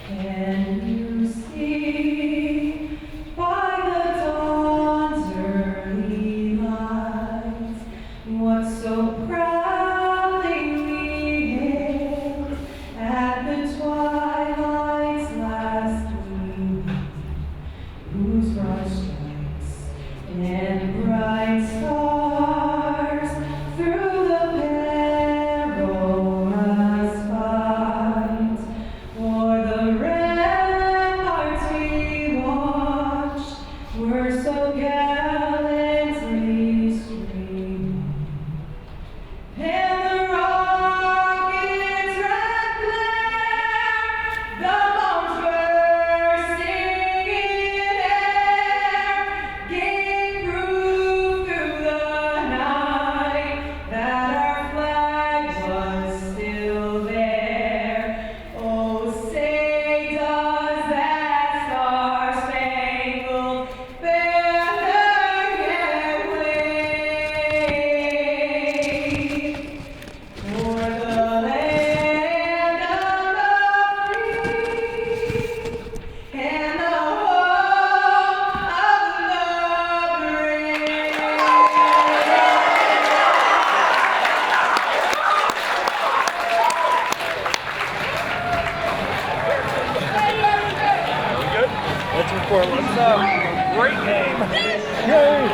Can you see by the dawn's early light what so proudly we hailed at the twilight's last gleam, whose broad stripes and bright stars through the perilous fight o'er the ramparts we watched were so gallantly streamed. And the rocket's red glare, the bombs bursting in air, gave proof through the night that our flag was still there. Oh, say does that star-spangled banner yet wave o'er the land of the free and the home of the brave? Good. Let's report. Great game. Yay.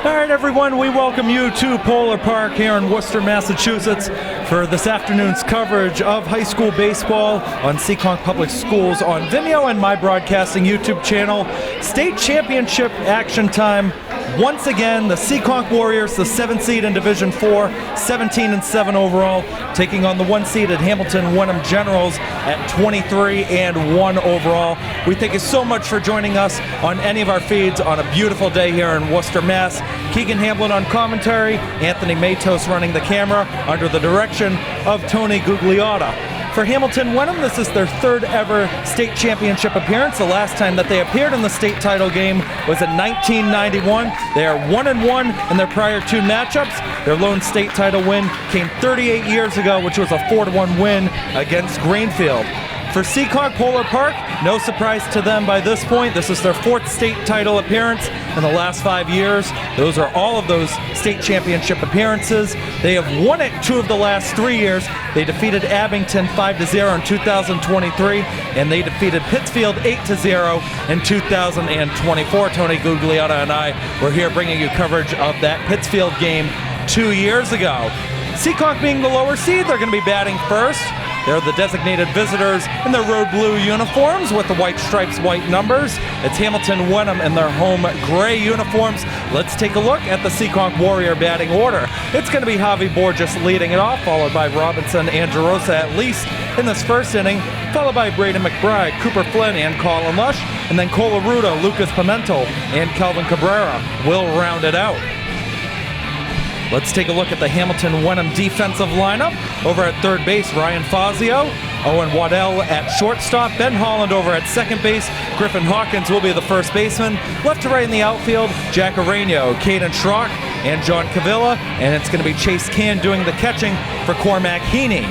All right, everyone, we welcome you to Polar Park here in Worcester, Massachusetts for this afternoon's coverage of high school baseball on Seekonk Public Schools on Vimeo and my broadcasting YouTube channel. State championship action time. Once again, the Seekonk Warriors, the 7th seed in Division 4, 17-7 overall, taking on the 1 seed at Hamilton-Wenham Generals at 23-1 overall. We thank you so much for joining us on any of our feeds on a beautiful day here in Worcester, Mass. Keegan Hamblett on commentary, Anthony Matos running the camera under the direction of Tony Gugliotta. For Hamilton-Wenham, this is their 3rd ever state championship appearance. The last time that they appeared in the state title game was in 1991. They are 1-1 in their prior 2 matchups. Their lone state title win came 38 years ago, which was a 4-1 win against Greenfield. For Seekonk Polar Park, no surprise to them by this point. This is their 4th state title appearance in the last 5 years. Those are all of those state championship appearances. They have won it 2 of the last 3 years. They defeated Abington 5-0 in 2023, and they defeated Pittsfield 8-0 in 2024. Tony Gugliotta and I were here bringing you coverage of that Pittsfield game 2 years ago. Seekonk being the lower seed, they're going to be batting first. They're the designated visitors in their road blue uniforms with the white stripes, white numbers. It's Hamilton-Wenham in their home gray uniforms. Let's take a look at the Seekonk Warrior batting order. It's going to be Javi Borges leading it off, followed by Robinson and Gerosa at least in this first inning, followed by Braden McBride, Cooper Flynn, and Colin Lush, and then Colaruda, Lucas Pimento, and Calvin Cabrera will round it out. Let's take a look at the Hamilton-Wenham defensive lineup. Over at third base, Ryan Fazio, Owen Waddell at shortstop, Ben Holland over at second base, Griffin Hawkins will be the first baseman. Left to right in the outfield, Jack Areno, Caden Schrock, and John Cavilla, and it's going to be Chase Can doing the catching for Cormac Heaney.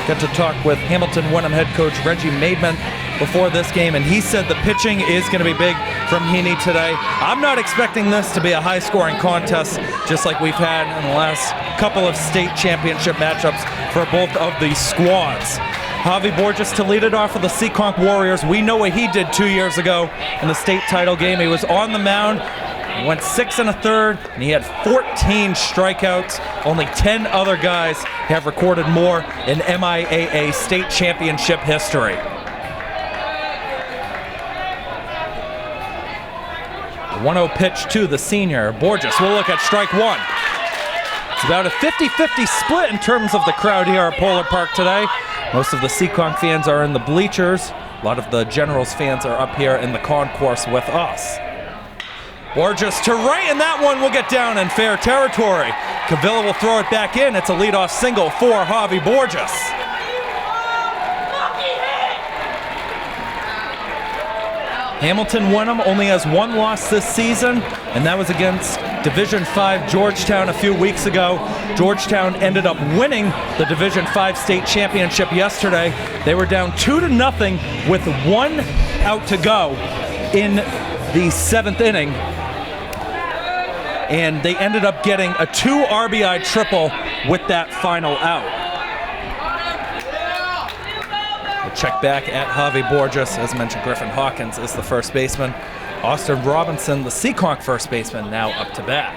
Got to talk with Hamilton-Wenham head coach Reggie Maidman before this game, and he said the pitching is going to be big from Heaney today. I'm not expecting this to be a high-scoring contest, just like we've had in the last couple of state championship matchups for both of these squads. Javi Borges to lead it off for the Seekonk Warriors. We know what he did 2 years ago in the state title game. He was on the mound, went 6 1/3, and he had 14 strikeouts. Only 10 other guys have recorded more in MIAA state championship history. 1-0 pitch to the senior. Borges will look at strike 1. It's about a 50-50 split in terms of the crowd here at Polar Park today. Most of the Seekonk fans are in the bleachers. A lot of the Generals fans are up here in the concourse with us. Borges to right, and that one will get down in fair territory. Cavilla will throw it back in. It's a leadoff single for Javi Borges. Hamilton-Wenham only has 1 loss this season, and that was against Division V Georgetown a few weeks ago. Georgetown ended up winning the Division V state championship yesterday. They were down 2-0 with 1 out to go in the 7th inning. And they ended up getting a 2 RBI triple with that final out. We'll check back at Javi Borges. As mentioned, Griffin Hawkins is the first baseman. Austin Robinson, the Seekonk first baseman, now up to bat.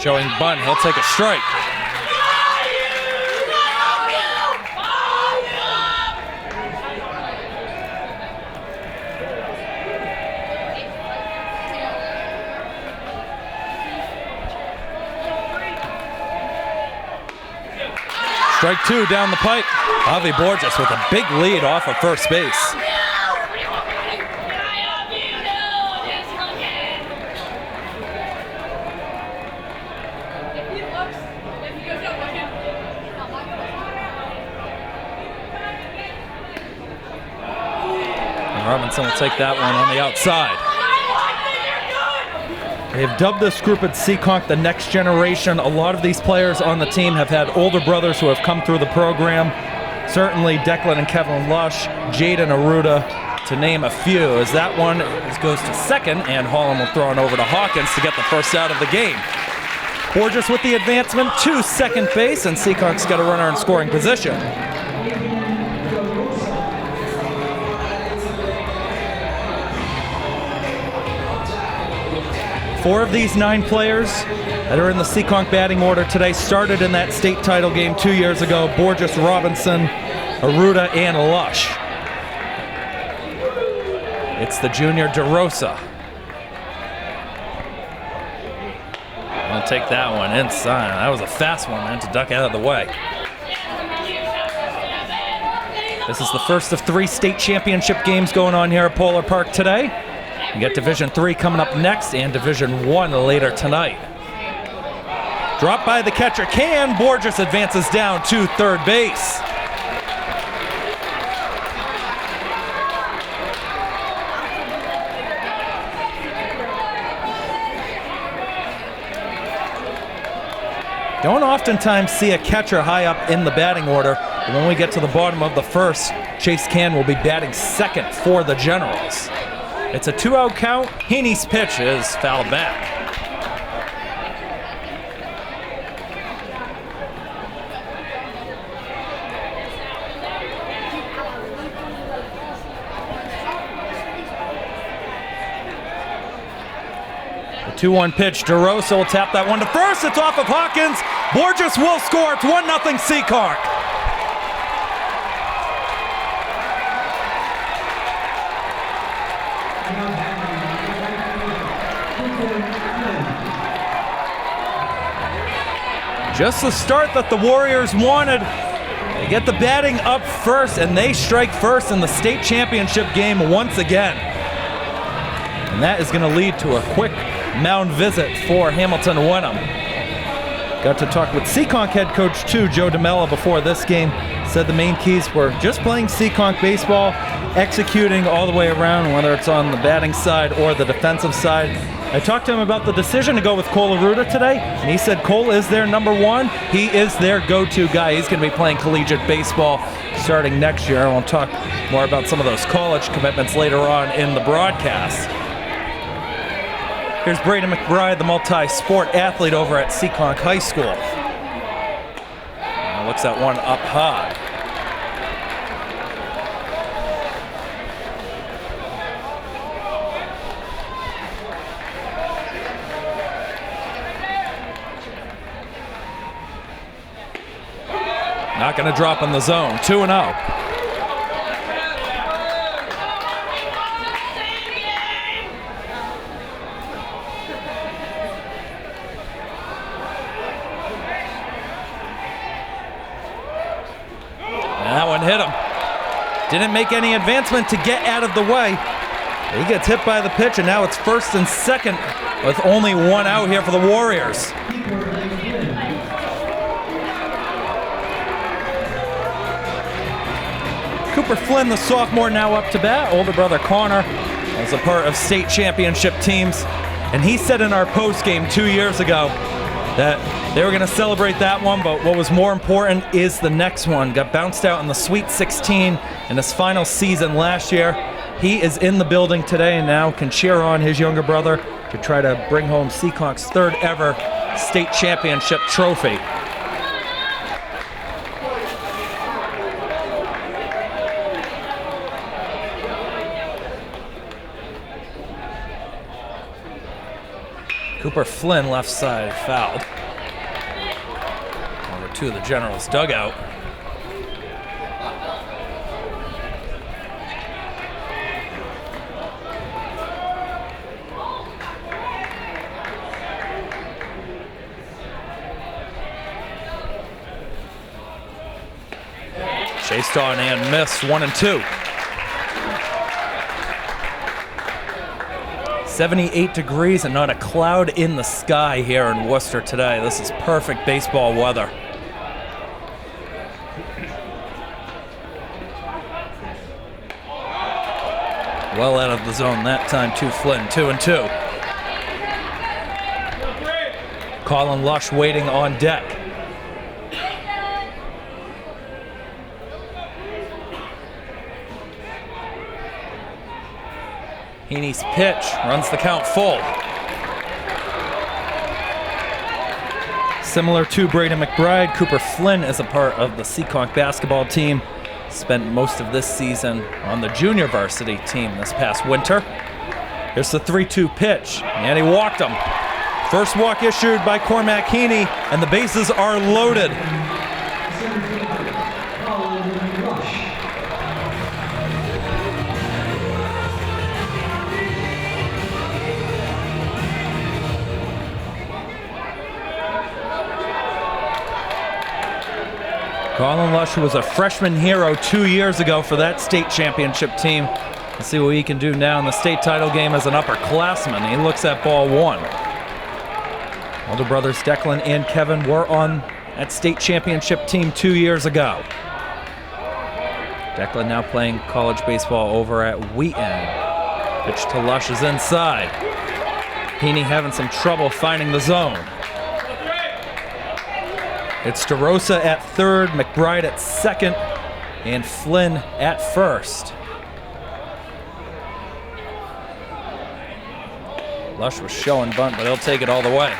Showing bunt, he'll take a strike. Strike 2 down the pipe. Javi Borges with a big lead off of first base. And Robinson will take that one on the outside. They have dubbed this group at Seekonk the next generation. A lot of these players on the team have had older brothers who have come through the program. Certainly Declan and Kevin Lush, Jaden Aruda, to name a few. As that one goes to second, and Holland will throw it over to Hawkins to get the first out of the game. Borges with the advancement to second base, and Seekonk's got a runner in scoring position. Four of these 9 players that are in the Seekonk batting order today started in that state title game 2 years ago. Borges, Robinson, Aruda, and Lush. It's the junior DeRosa. I'll take that one inside. That was a fast one, man, to duck out of the way. This is the first of 3 state championship games going on here at Polar Park today. You got Division III coming up next and Division I later tonight. Drop by the catcher can. Borges advances down to third base. Don't oftentimes see a catcher high up in the batting order. But when we get to the bottom of the first, Chase Can will be batting second for the Generals. It's a 2-out count. Heaney's pitch is fouled back. The 2-1 pitch. DeRosa will tap that one to first. It's off of Hawkins. Borges will score. It's 1-0 Seekonk. Just the start that the Warriors wanted. They get the batting up first, and they strike first in the state championship game once again. And that is going to lead to a quick mound visit for Hamilton-Wenham. Got to talk with Seekonk head coach too, Joe DeMella, before this game. Said the main keys were just playing Seekonk baseball, executing all the way around, whether it's on the batting side or the defensive side. I talked to him about the decision to go with Cole Aruda today, and he said Cole is their number 1. He is their go-to guy. He's going to be playing collegiate baseball starting next year. And we'll talk more about some of those college commitments later on in the broadcast. Here's Brady McBride, the multi-sport athlete over at Seekonk High School. Looks at one up high. Not going to drop in the zone. 2-0. That one hit him. Didn't make any advancement to get out of the way. He gets hit by the pitch, and now it's first and second with only 1 out here for the Warriors. Cooper Flynn, the sophomore, now up to bat. Older brother Connor was a part of state championship teams, and he said in our post game 2 years ago that they were going to celebrate that one, but what was more important is the next one. Got bounced out in the Sweet 16 in his final season last year. He is in the building today and now can cheer on his younger brother to try to bring home Seekonk's third ever state championship trophy. Cooper Flynn, left side, fouled. Over to the Generals' dugout. Chased on and missed, 1 and 2. 78 degrees and not a cloud in the sky here in Worcester today. This is perfect baseball weather. Well out of the zone that time to Flynn, 2 and 2. Colin Lush waiting on deck. Heaney's pitch runs the count full. Similar to Braden McBride, Cooper Flynn is a part of the Seekonk basketball team. Spent most of this season on the junior varsity team this past winter. Here's the 3-2 pitch, and he walked him. First walk issued by Cormac Heaney, and the bases are loaded. Colin Lush, who was a freshman hero 2 years ago for that state championship team. Let's see what he can do now in the state title game as an upperclassman. He looks at ball 1. Older brothers Declan and Kevin were on that state championship team 2 years ago. Declan now playing college baseball over at Wheaton. Pitch to Lush is inside. Heaney having some trouble finding the zone. It's DeRosa at third, McBride at second, and Flynn at first. Lush was showing bunt, but he'll take it all the way.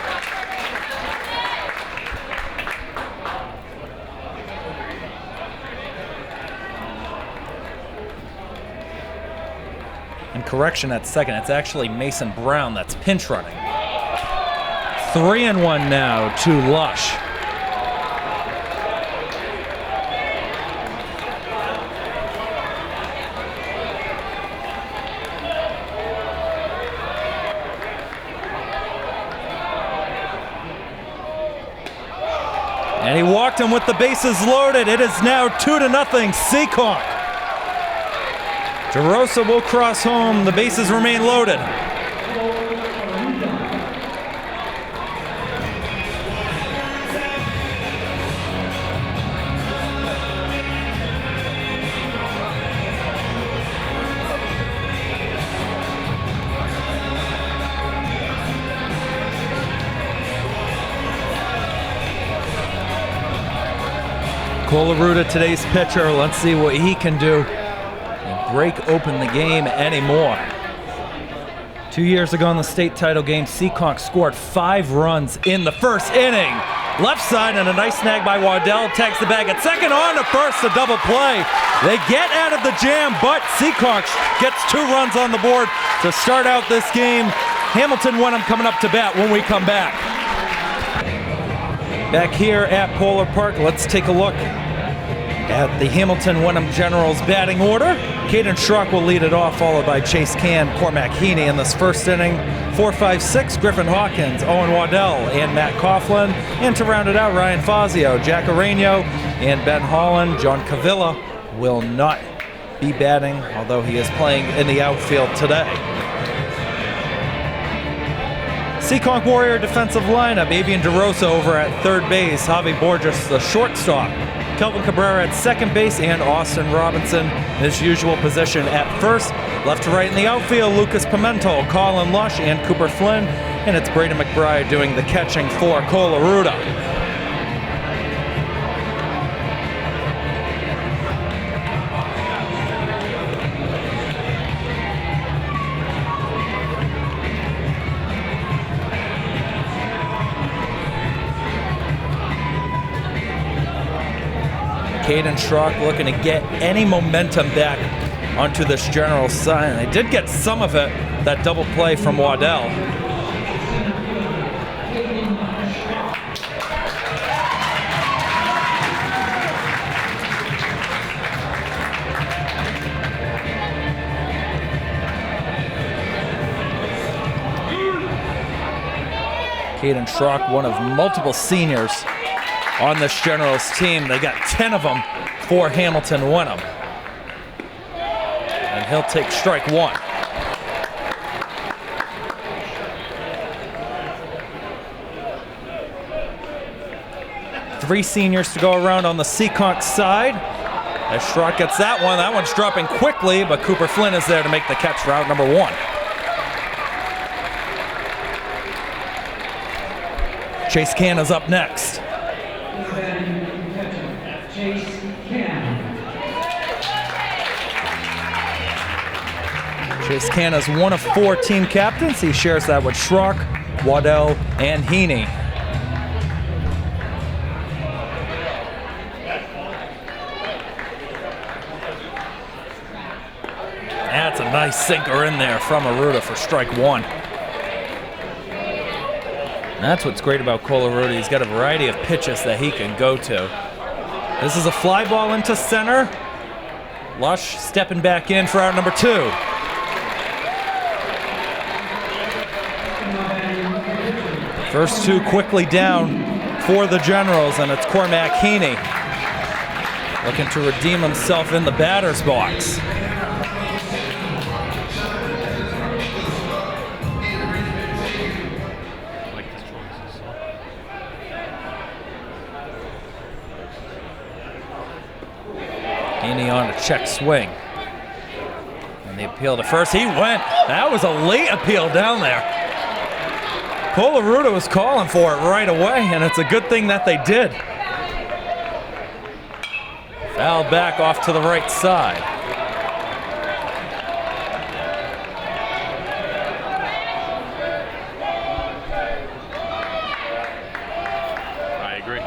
And correction at second, it's actually Mason Brown that's pinch running. 3-1 now to Lush. And he walked him with the bases loaded. It is now 2-0 Seekonk. DeRosa will cross home. The bases remain loaded. Colaruda, today's pitcher. Let's see what he can do and break open the game anymore. 2 years ago in the state title game, Seekonk scored 5 runs in the first inning. Left side and a nice snag by Waddell. Tags the bag at second, on to first, a double play. They get out of the jam, but Seekonk gets 2 runs on the board to start out this game. Hamilton-Wenham coming up to bat when we come back. Back here at Polar Park, let's take a look at the Hamilton-Wenham Generals batting order. Caden Schrock will lead it off, followed by Chase Can, Cormac Heaney in this first inning. 4, 5, 6, Griffin Hawkins, Owen Waddell, and Matt Coughlin. And to round it out, Ryan Fazio, Jack Aranio, and Ben Holland. John Cavilla will not be batting, although he is playing in the outfield today. Seekonk Warrior defensive lineup, Avian DeRosa over at third base, Javi Borges the shortstop, Kelvin Cabrera at second base, and Austin Robinson in his usual position at first. Left to right in the outfield, Lucas Pimentel, Colin Lush, and Cooper Flynn. And it's Braden McBride doing the catching for Colaruda. Caden Schrock looking to get any momentum back onto this general side. They did get some of it, that double play from Waddell. Caden Schrock, one of multiple seniors on this Generals team. They got 10 of them for Hamilton-Wenham. And he'll take strike one. Three seniors to go around on the Seekonk side. As Schrock gets that one's dropping quickly, but Cooper Flynn is there to make the catch for out number one. Chase Canna's up next. Chase Canna's one of four team captains. He shares that with Schrock, Waddell, and Heaney. That's a nice sinker in there from Aruda for strike one. That's what's great about Colaruda. He's got a variety of pitches that he can go to. This is a fly ball into center. Lush stepping back in for out number two. First two quickly down for the Generals, and it's Cormac Heaney looking to redeem himself in the batter's box. Heaney on a check swing. And the appeal to first, he went. That was a late appeal down there. Colaruda was calling for it right away, and it's a good thing that they did. Foul back off to the right side. I agree.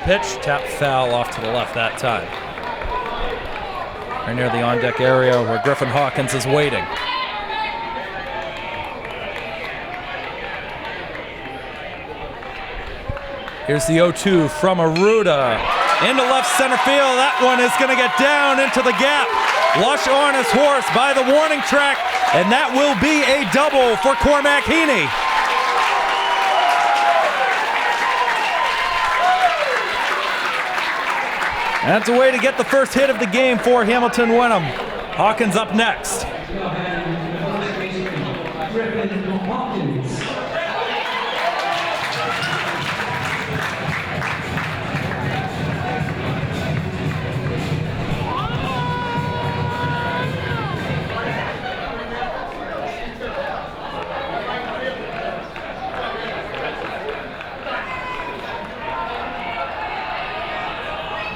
Pitch, tap foul off to the left that time. Right near the on-deck area where Griffin Hawkins is waiting. Here's the 0-2 from Aruda. Into left center field. That one is going to get down into the gap. Lush on his horse by the warning track, and that will be a double for Cormac Heaney. That's a way to get the first hit of the game for Hamilton-Wenham. Hawkins up next.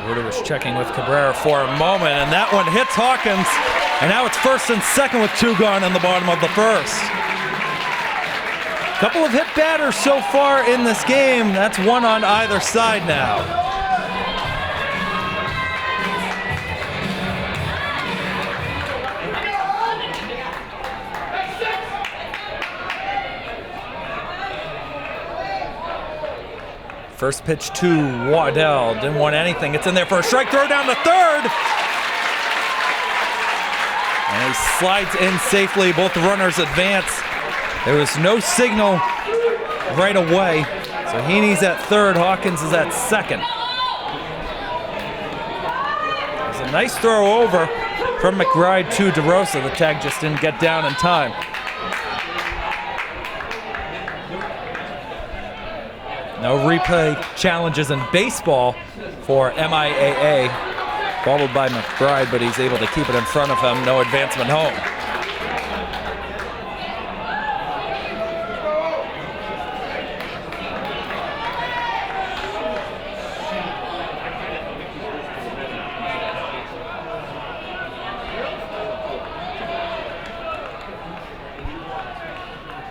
Ruda was checking with Cabrera for a moment, and that one hits Hawkins. And now it's first and second with two gone in the bottom of the first. Couple of hit batters so far in this game. That's one on either side now. First pitch to Waddell, didn't want anything. It's in there for a strike, throw down to third. And he slides in safely, both runners advance. There was no signal right away. So Heaney's at third, Hawkins is at second. There's a nice throw over from McBride to DeRosa. The tag just didn't get down in time. No replay challenges in baseball for MIAA. Bobbled by McBride, but he's able to keep it in front of him. No advancement home.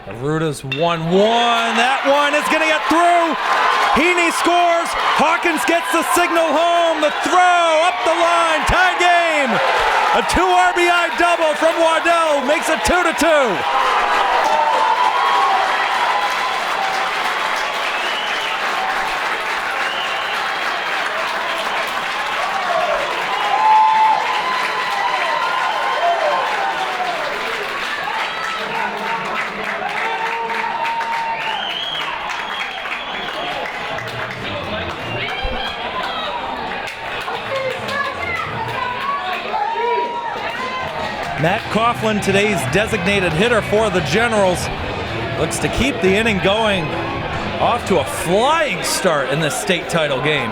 Aruta's 1-1. That one is going to get through. Heaney scores. Hawkins gets the signal home. The throw up the line. Tie game. A 2 RBI double from Waddell makes it 2-2. Matt Coughlin, today's designated hitter for the Generals, looks to keep the inning going. Off to a flying start in this state title game.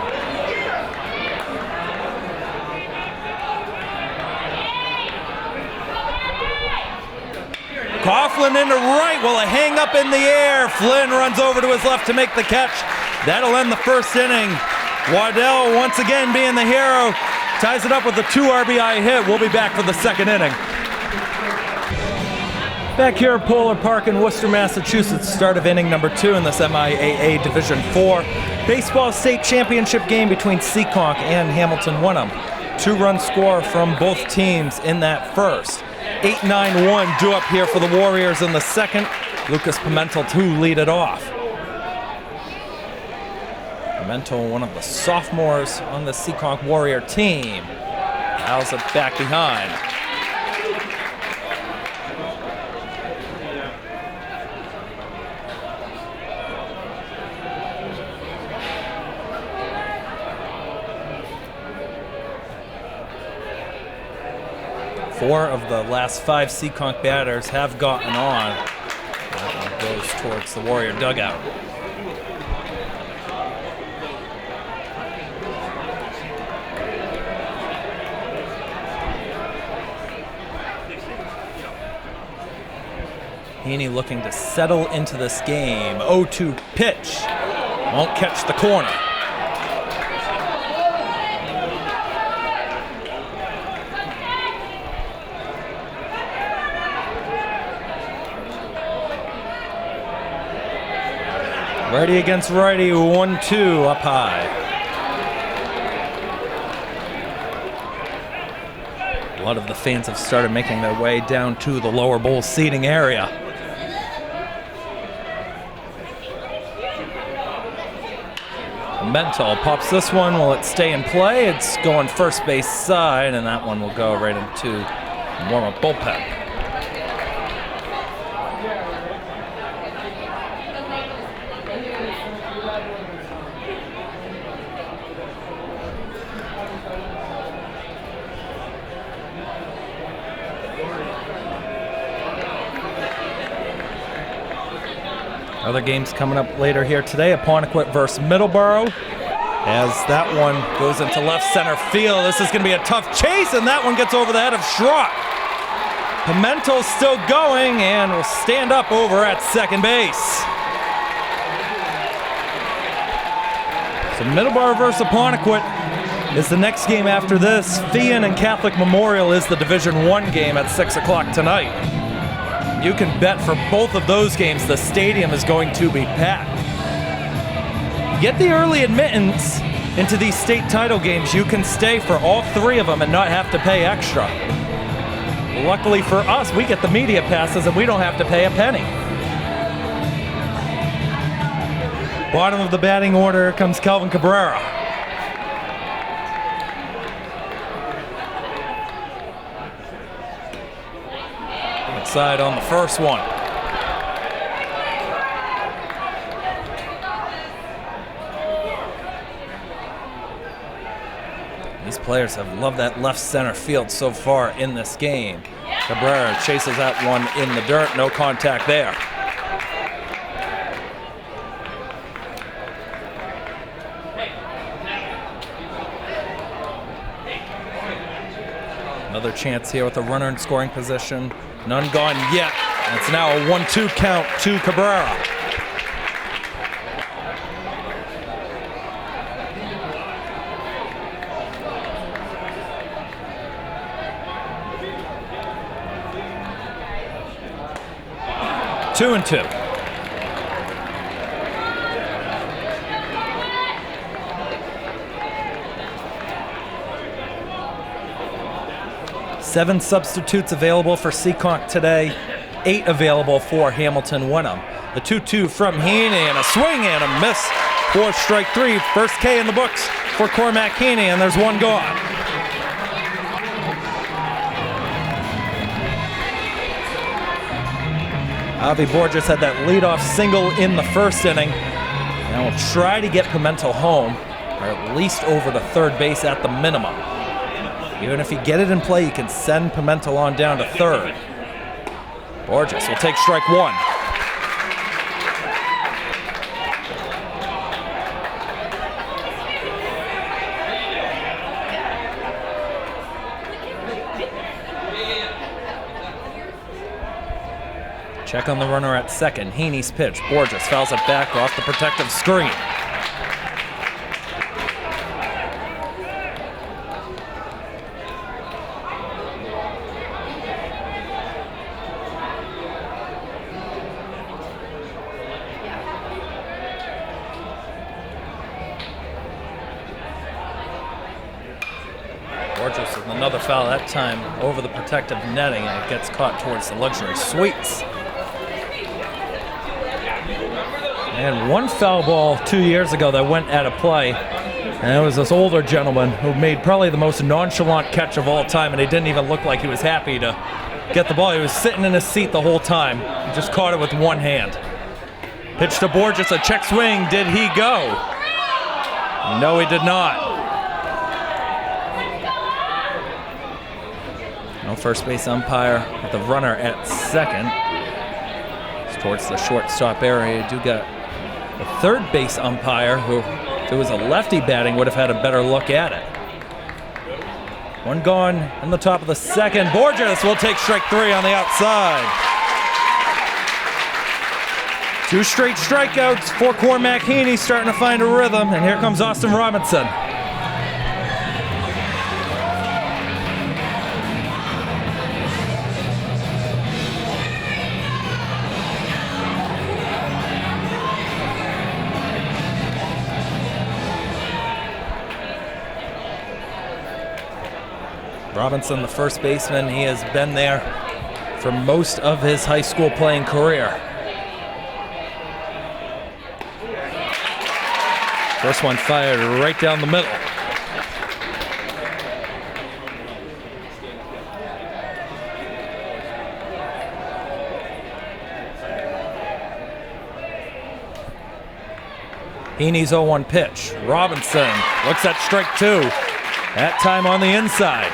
Coughlin into right, will a hang up in the air. Flynn runs over to his left to make the catch. That'll end the first inning. Waddell once again being the hero. Ties it up with a 2 RBI hit. We'll be back for the second inning. Back here at Polar Park in Worcester, Massachusetts, start of inning number 2 in this MIAA Division 4 baseball state championship game between Seekonk and Hamilton-Wenham. 2-run score from both teams in that first. 8-9-1 due up here for the Warriors in the second. Lucas Pimentel to lead it off. Pimentel, one of the sophomores on the Seekonk Warrior team. Fouls it back behind. Four of the last 5 Seekonk batters have gotten on. That one goes towards the Warrior dugout. Heaney looking to settle into this game. 0-2 pitch. Won't catch the corner. Righty against righty, 1-2 up high. A lot of the fans have started making their way down to the lower bowl seating area. Mental pops this one. Will it stay in play? It's going first base side, and that one will go right into warm-up bullpen. Other games coming up later here today. Apponequet versus Middleborough. As that one goes into left center field. This is going to be a tough chase, and that one gets over the head of Schrock. Pimentel's still going and will stand up over at second base. So Middleborough versus Apponequet is the next game after this. Fian and Catholic Memorial is the Division 1 game at 6 o'clock tonight. You can bet for both of those games the stadium is going to be packed. Get the early admittance into these state title games. You can stay for all 3 of them and not have to pay extra. Luckily for us, we get the media passes and we don't have to pay a penny. Bottom of the batting order comes Kelvin Cabrera. Side on the first one. These players have loved that left center field so far in this game. Cabrera chases that one in the dirt, no contact there. another chance here with a runner in scoring position. None gone yet. It's now a 1-2 count to Cabrera. Two and two. Seven substitutes available for Seekonk today, 8 available for Hamilton-Wenham. The 2-2 from Heaney, and a swing and a miss for strike 3. First K in the books for Cormac Heaney, and there's one gone. Avi Borges had that leadoff single in the first inning. Now we'll try to get Pimentel home, or at least over to third base at the minimum. Even if you get it in play, you can send Pimentel on down to third. Borges will take strike 1. Check on the runner at second. Heaney's pitch. Borges fouls it back off the protective screen. Borges with another foul, that time over the protective netting, and it gets caught towards the luxury suites. And one foul ball 2 years ago that went out of play, and it was this older gentleman who made probably the most nonchalant catch of all time, and he didn't even look like he was happy to get the ball. He was sitting in his seat the whole time. He just caught it with one hand. Pitch to Borges, a check swing. Did he go? No, he did not. No first base umpire with the runner at second. It's towards the shortstop area. You do got the third base umpire who, if it was a lefty batting, would have had a better look at it. One gone in the top of the second. Borges will take strike 3 on the outside. 2 straight strikeouts for Cormac Heaney, starting to find a rhythm, and here comes Austin Robinson. Robinson, the first baseman, he has been there for most of his high school playing career. First one fired right down the middle. Heaney's 0-1 pitch. Robinson looks at strike 2. That time on the inside.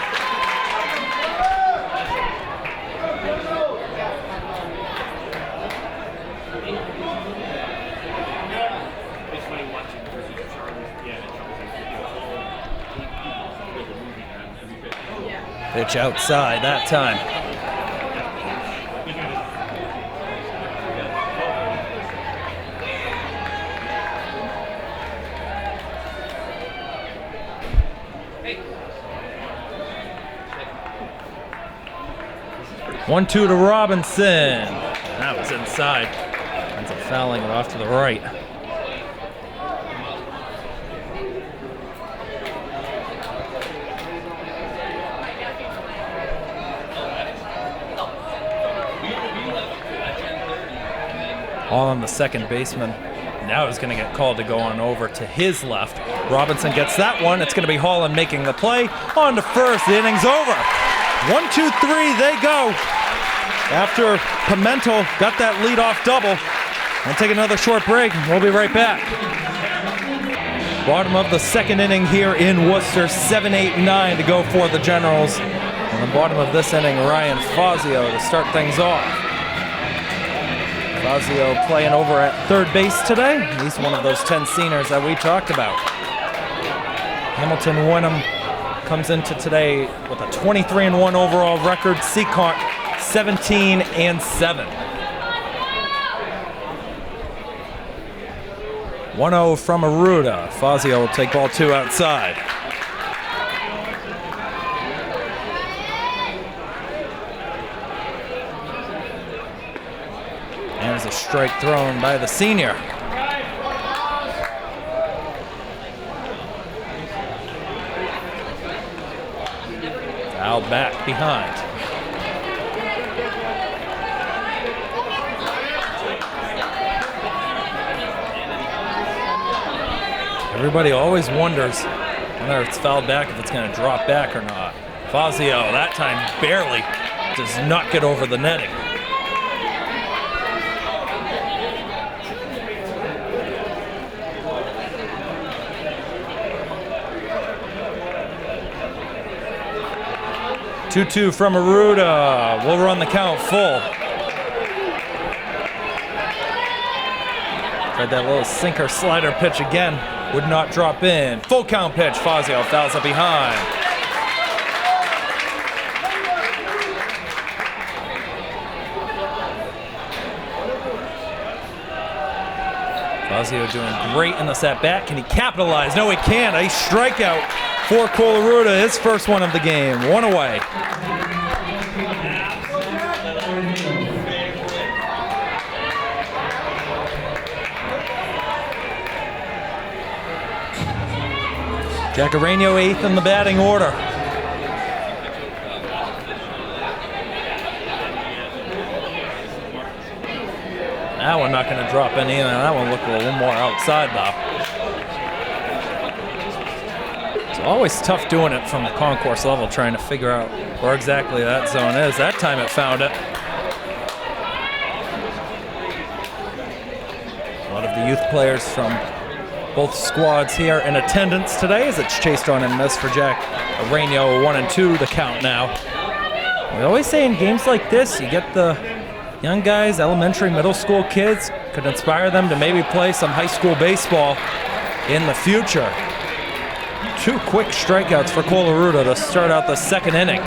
Pitch outside that time. One-two to Robinson. That was inside. Ends up fouling it off to the right. All on the second baseman. Now he's going to get called to go on over to his left. Robinson gets that one. It's going to be Holland making the play. On to first. The inning's over. 1, 2, 3, they go. After Pimentel got that leadoff double. We'll take another short break. We'll be right back. Bottom of the second inning here in Worcester. 7, 8, 9 to go for the Generals. On the bottom of this inning, Ryan Fazio to start things off. Fazio playing over at third base today. He's one of those 10 seniors that we talked about. Hamilton-Wenham comes into today with a 23-1 overall record. Seekonk 17-7. 1-0 from Aruda. Fazio will take ball 2 outside. And there's a strike thrown by the senior. Fouled back behind. Everybody always wonders whether it's fouled back, if it's going to drop back or not. Fazio, that time barely, does not get over the netting. Two from Aruda. We'll run the count full. Tried that little sinker slider pitch again. Would not drop in. Full count pitch. Fazio fouls it behind. Fazio doing great in this at bat. Can he capitalize? No, he can't. A strikeout for Cole Aruda, his first one of the game. 1 away. Jacareno 8th in the batting order. That one not going to drop in either. That one looked a little more outside though. It's always tough doing it from the concourse level, trying to figure out where exactly that zone is. That time it found it. A lot of the youth players from both squads here in attendance today as it's chased on and missed for Jacareno. 1-2 the count now. We always say in games like this, you get the young guys, elementary, middle school kids, could inspire them to maybe play some high school baseball in the future. 2 quick strikeouts for Cole Aruda to start out the second inning.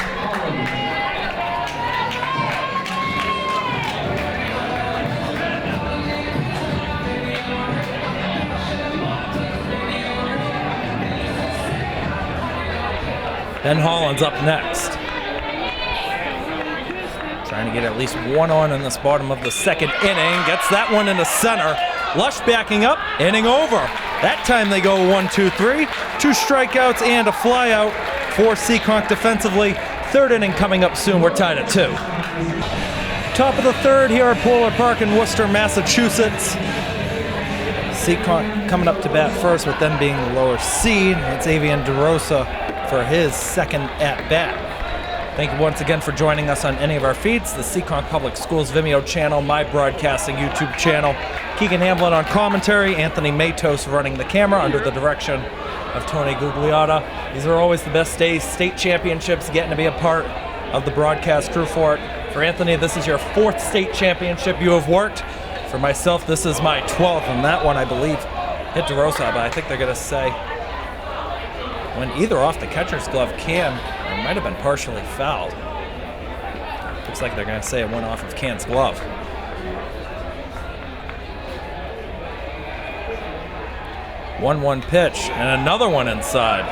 Ben Holland's up next. Trying to get at least one on in this bottom of the second inning. Gets that one into center. Lush backing up, inning over. That time they go 1-2-3. 2 strikeouts and a flyout for Seekonk defensively. Third inning coming up soon. We're tied at 2. Top of the third here at Polar Park in Worcester, Massachusetts. Seekonk coming up to bat first with them being the lower seed. It's Avian DeRosa for his second at-bat. Thank you once again for joining us on any of our feeds, the Seekonk Public Schools Vimeo channel, my broadcasting YouTube channel. Keegan Hamblett on commentary, Anthony Matos running the camera under the direction of Tony Gugliotta. These are always the best days, state championships, getting to be a part of the broadcast crew for it. For Anthony, this is your 4th state championship you have worked. For myself, this is my 12th, and that one, I believe, hit DeRosa, but I think they're going to say when either off the catcher's glove can, or might have been partially fouled. Looks like they're going to say it went off of Can's glove. One pitch, and another one inside.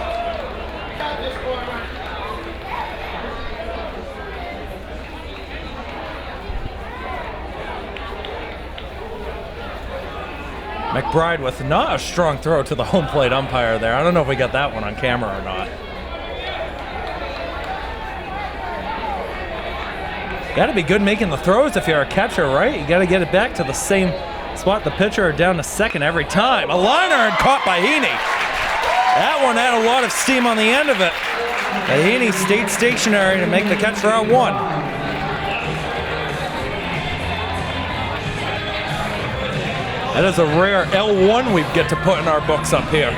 McBride with not a strong throw to the home plate umpire there. I don't know if we got that one on camera or not. Got to be good making the throws if you're a catcher, right? You got to get it back to the same spot the pitcher or down to second every time. A liner and caught by Heaney. That one had a lot of steam on the end of it. But Heaney stayed stationary to make the catch for out 1. That is a rare L1 we get to put in our books up here.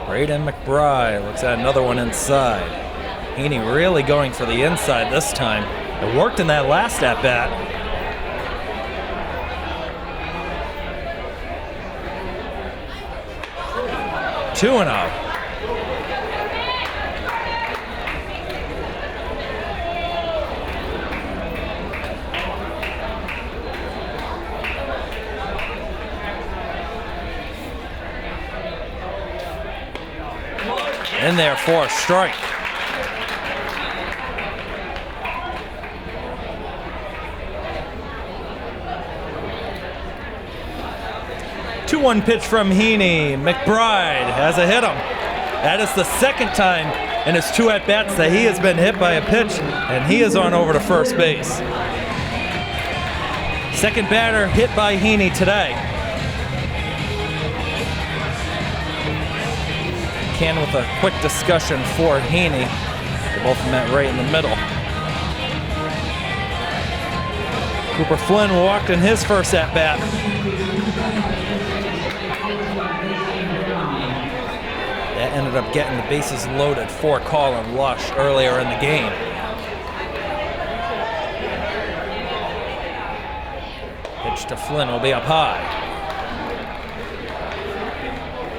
Braden McBride looks at another one inside. Heaney really going for the inside this time. It worked in that last at-bat. Two and out. In there for a strike. Two-one pitch from Heaney. McBride has a hit him. That is the second time in his two at-bats that he has been hit by a pitch, and he is on over to first base. Second batter hit by Heaney today. Can with a quick discussion for Heaney. They both met right in the middle. Cooper Flynn walked in his first at-bat. That ended up getting the bases loaded for Colin Lush earlier in the game. Pitch to Flynn will be up high.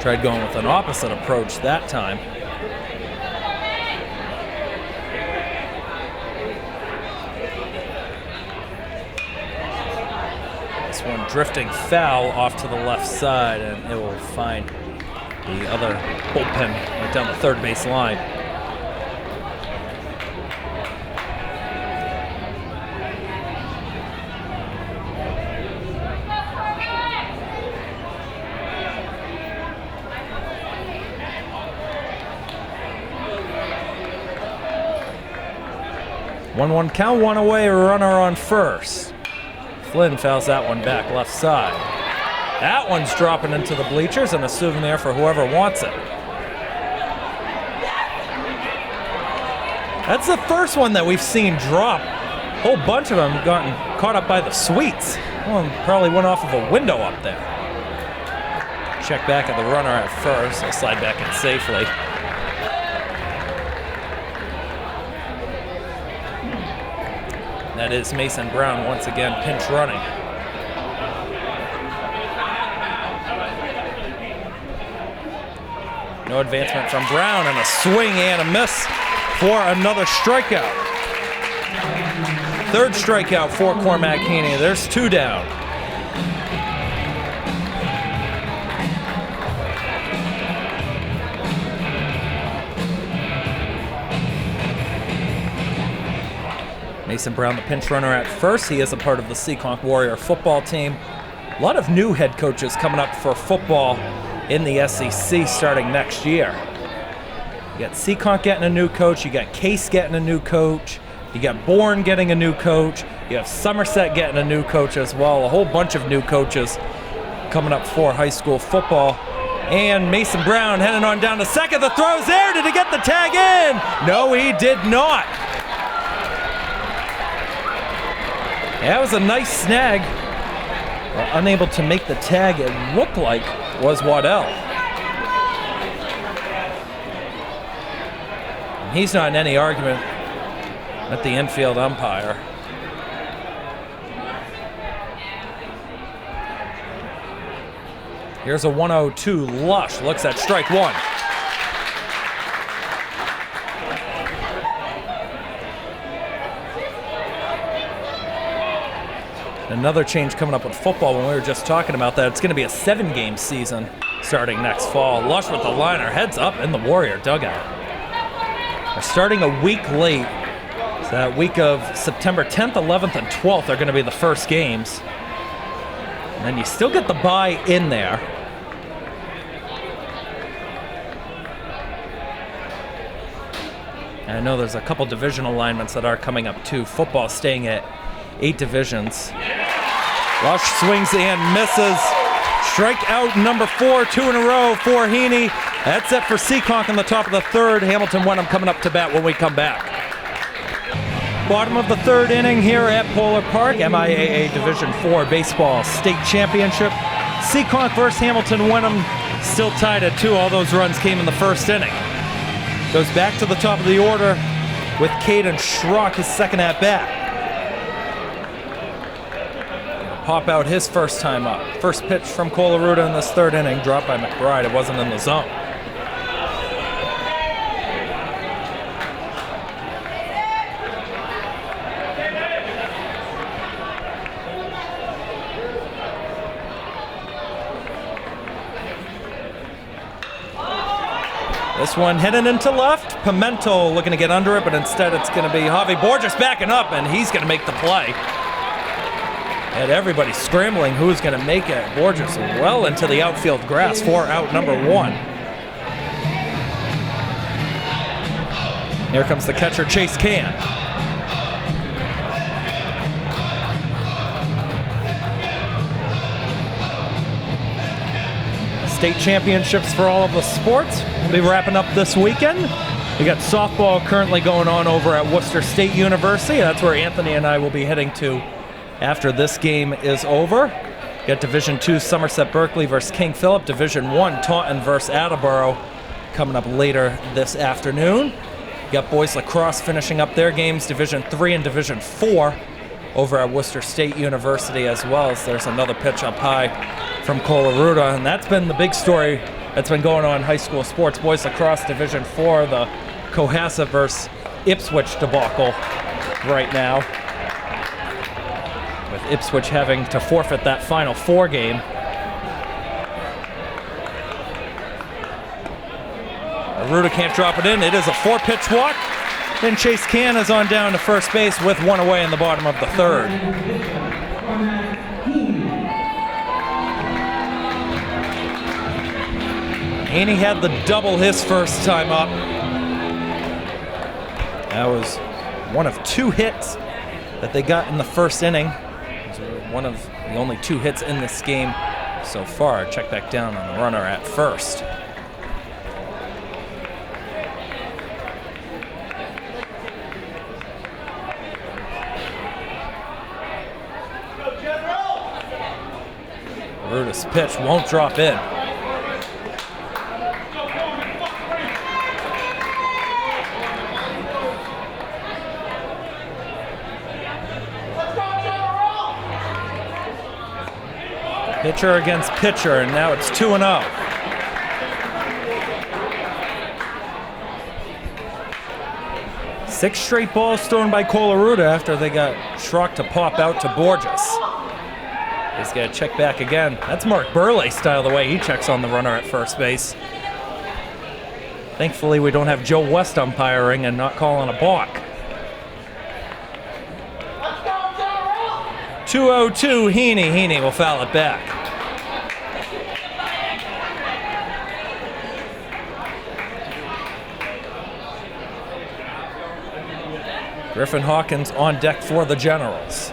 Tried going with an opposite approach that time. This one drifting foul off to the left side, and it will find the other bullpen right down the third base line. One count, one away, a runner on first. Flynn fouls that one back left side. That one's dropping into the bleachers and a souvenir for whoever wants it. That's the first one that we've seen drop. A whole bunch of them gotten caught up by the sweets. One probably went off of a window up there. Check back at the runner at first. They'll slide back in safely. That is Mason Brown once again pinch running. No advancement from Brown, and a swing and a miss for another strikeout. Third strikeout for Cormac Heaney. There's two down. Mason Brown, the pinch runner at first. He is a part of the Seekonk Warrior football team. A lot of new head coaches coming up for football in the SEC starting next year. You got Seekonk getting a new coach. You got Case getting a new coach. You got Bourne getting a new coach. You have Somerset getting a new coach as well. A whole bunch of new coaches coming up for high school football. And Mason Brown heading on down to second. The throw's there. Did he get the tag in? No, he did not. That was a nice snag. Well, unable to make the tag, it looked like, was Waddell. And he's not in any argument at the infield umpire. Here's a 1-0-2. Lush looks at strike one. Another change coming up with football when we were just talking about that. It's going to be a 7-game season starting next fall. Lush with the liner, heads up in the Warrior dugout. They're starting a week late. So that week of September 10th, 11th, and 12th are going to be the first games. And then you still get the bye in there. And I know there's a couple divisional alignments that are coming up too. Football staying at 8 divisions. Lush swings and misses. Strikeout number 4, 2 in a row for Heaney. That's it for Seekonk in the top of the third. Hamilton-Wenham coming up to bat when we come back. Bottom of the third inning here at Polar Park. MIAA Division IV Baseball State Championship. Seekonk versus Hamilton-Wenham still tied at 2. All those runs came in the first inning. Goes back to the top of the order with Caden Schrock, his second at bat. pop out his first time up. First pitch from Colaruda in this third inning, dropped by McBride. It wasn't in the zone. This one heading into left. Pimento looking to get under it, but instead it's going to be Javi Borges backing up, and he's going to make the play. And everybody scrambling who's going to make it. Borges well into the outfield grass for out number one. Here comes the catcher, Chase Can. State championships for all of the sports will be wrapping up this weekend. We got softball currently going on over at Worcester State University. That's where Anthony and I will be heading to after this game is over. Got Division II Somerset Berkeley versus King Philip. Division I Taunton versus Attleboro coming up later this afternoon. You got boys lacrosse finishing up their games, Division III and Division IV over at Worcester State University as well. As there's another pitch up high from Colaruda, and that's been the big story that's been going on in high school sports. Boys lacrosse Division IV, the Cohasset versus Ipswich debacle right now, with Ipswich having to forfeit that Final Four game. Colaruda can't drop it in. It is a 4-pitch walk. Then Chase Can is on down to first base with one away in the bottom of the third. Haney had the double his first time up. That was one of 2 hits that they got in the first inning. It was one of the only 2 hits in this game so far. Check back down on the runner at first. Ruda's pitch won't drop in. Pitcher against pitcher, and now it's 2-0. Six straight balls thrown by Colaruda after they got Schrock to pop out to Borges. He's got to check back again. That's Mark Burley style, the way he checks on the runner at first base. Thankfully, we don't have Joe West umpiring and not calling a balk. 2-0-2, Heaney. Heaney will foul it back. Griffin Hawkins on deck for the Generals.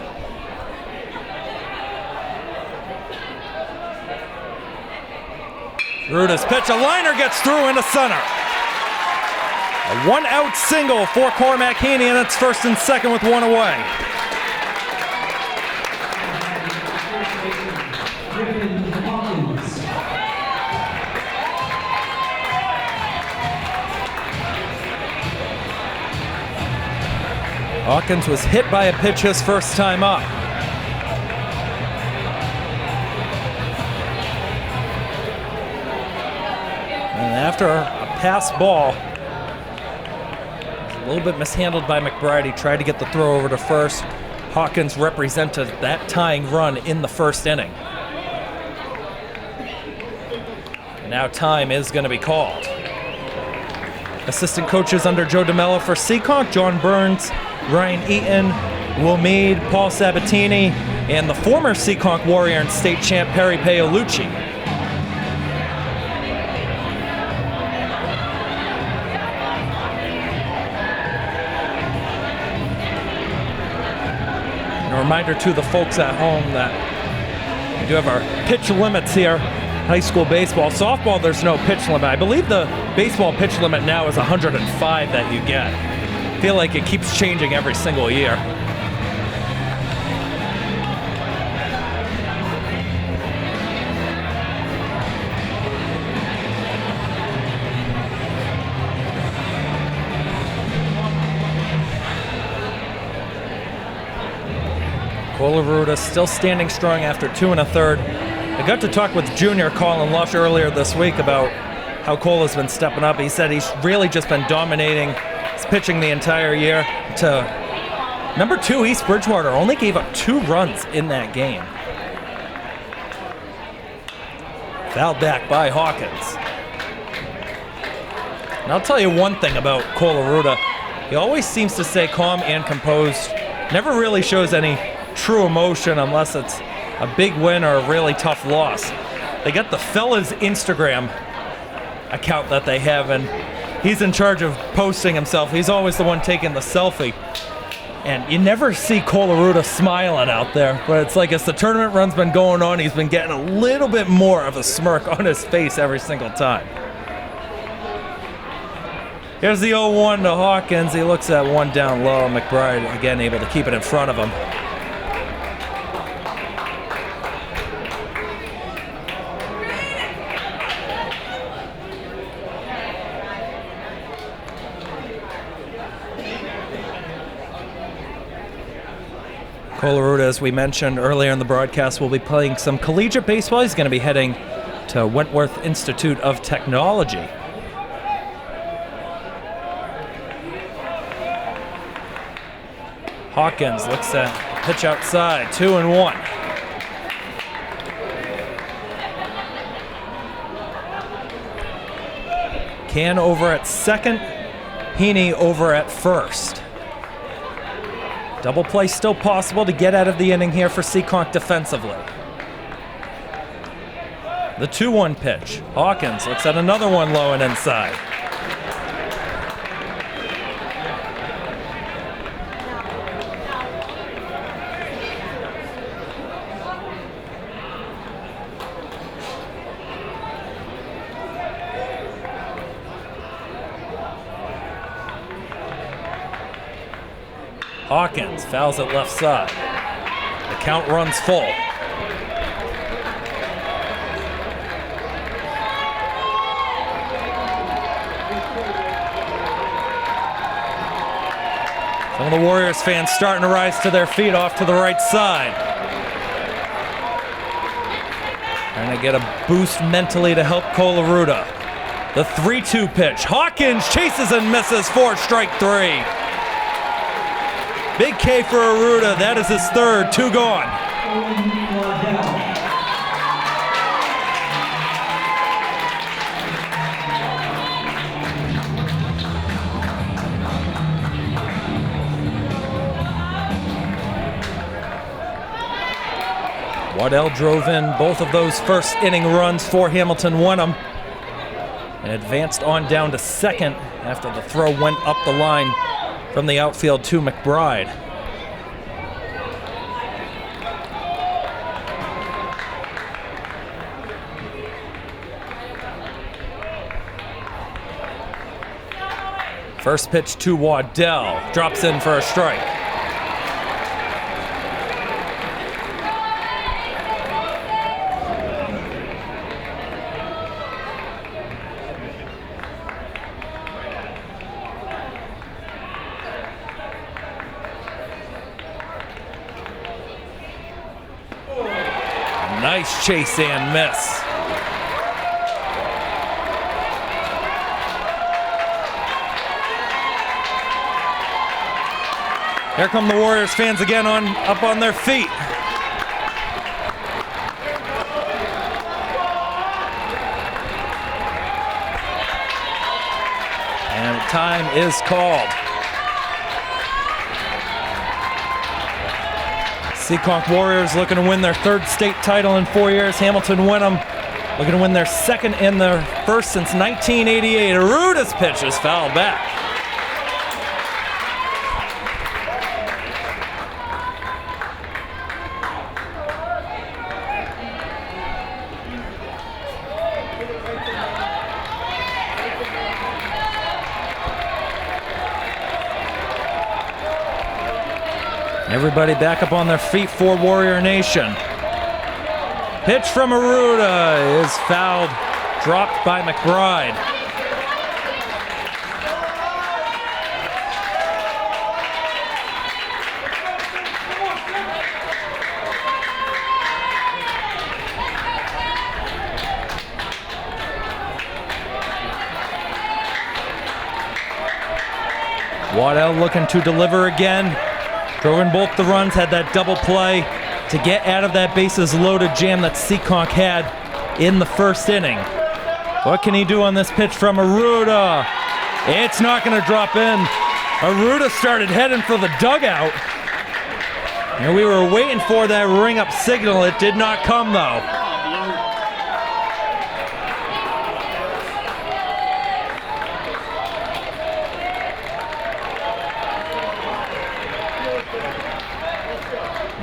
Ruda's pitch, a liner gets through into center. A 1-out single for Cormac Heaney, and it's first and second with 1 away. Hawkins was hit by a pitch his first time up. And after a pass ball, a little bit mishandled by McBride. He tried to get the throw over to first. Hawkins represented that tying run in the first inning. And now time is going to be called. Assistant coaches under Joe DeMello for Seekonk, John Burns, Ryan Eaton, Will Mead, Paul Sabatini, and the former Seekonk Warrior and state champ Perry Paolucci. And a reminder to the folks at home that we do have our pitch limits here. High school baseball. Softball, there's no pitch limit. I believe the baseball pitch limit now is 105 that you get. I feel like it keeps changing every single year. Colaruda still standing strong after 2 1/3. I got to talk with junior Colin Lush earlier this week about how Cola's been stepping up. He said he's really just been dominating his pitching the entire year. To number 2, East Bridgewater only gave up 2 runs in that game. Fouled back by Hawkins. And I'll tell you one thing about Colaruda. He always seems to stay calm and composed. Never really shows any true emotion unless it's a big win or a really tough loss. They got the Fellas Instagram account that they have, and he's in charge of posting himself. He's always the one taking the selfie. And you never see Colaruda smiling out there, but it's like as the tournament run's been going on, he's been getting a little bit more of a smirk on his face every single time. Here's the 0-1 to Hawkins. He looks at one down low. McBride again able to keep it in front of him. Colaruda, as we mentioned earlier in the broadcast, will be playing some collegiate baseball. He's going to be heading to Wentworth Institute of Technology. Hawkins looks at pitch outside, 2-1. Can over at second, Heaney over at first. Double play still possible to get out of the inning here for Seekonk defensively. The 2-1 pitch. Hawkins looks at another one low and inside. Hawkins fouls it left side. The count runs full. Some of the Warriors fans starting to rise to their feet off to the right side. Trying to get a boost mentally to help Colaruda. The 3-2 pitch. Hawkins chases and misses for strike 3. Big K for Aruda. That is his third. 2 gone. Waddell drove in both of those first inning runs for Hamilton-Wenham and advanced on down to second after the throw went up the line from the outfield to McBride. First pitch to Waddell, drops in for a strike. Nice chase and miss. Here come the Warriors fans again up on their feet. And time is called. Seekonk Warriors looking to win their third state title in 4 years. Hamilton-Wenham looking to win their second and their first since 1988. Aruda's pitch is fouled back. Everybody back up on their feet for Warrior Nation. Pitch from Aruda is fouled, dropped by McBride. Waddell looking to deliver again. Drove in both the runs, had that double play to get out of that bases loaded jam that Seekonk had in the first inning. What can he do on this pitch from Aruda? It's not going to drop in. Aruda started heading for the dugout. And we were waiting for that ring up signal. It did not come though.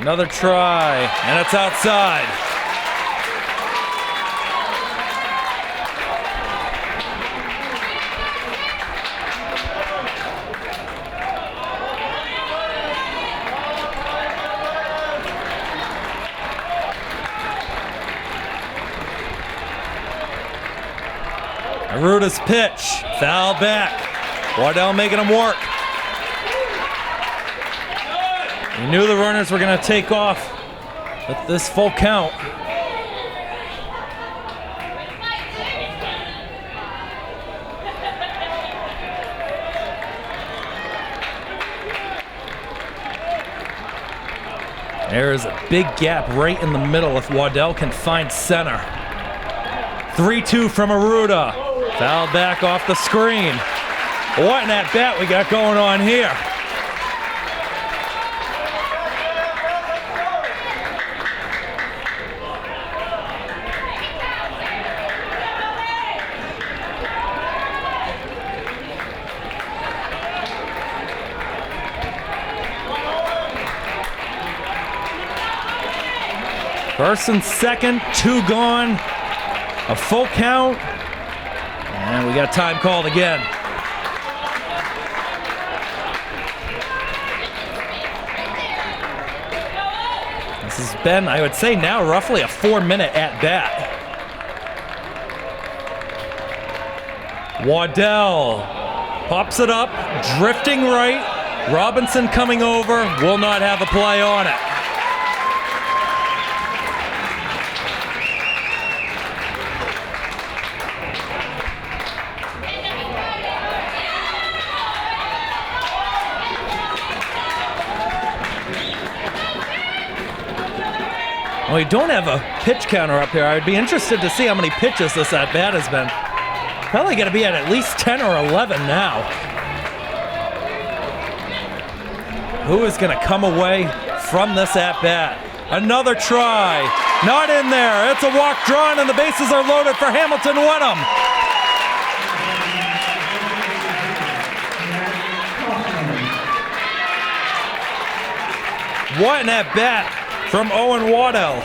Another try, and it's outside. Aruda's pitch, foul back. Waddell making him work. He knew the runners were going to take off with this full count. There is a big gap right in the middle if Waddell can find center. 3-2 from Aruda. Foul back off the screen. What an at-bat we got going on here. First and second, 2 gone, a full count, and we got time called again. This has been, I would say now, roughly a 4-minute at-bat. Waddell pops it up, drifting right, Robinson coming over, will not have a play on it. Well, we don't have a pitch counter up here. I'd be interested to see how many pitches this at-bat has been. Probably going to be at least 10 or 11 now. Who is going to come away from this at-bat? Another try. Not in there. It's a walk drawn, and the bases are loaded for Hamilton-Wenham. What an at-bat from Owen Waddell.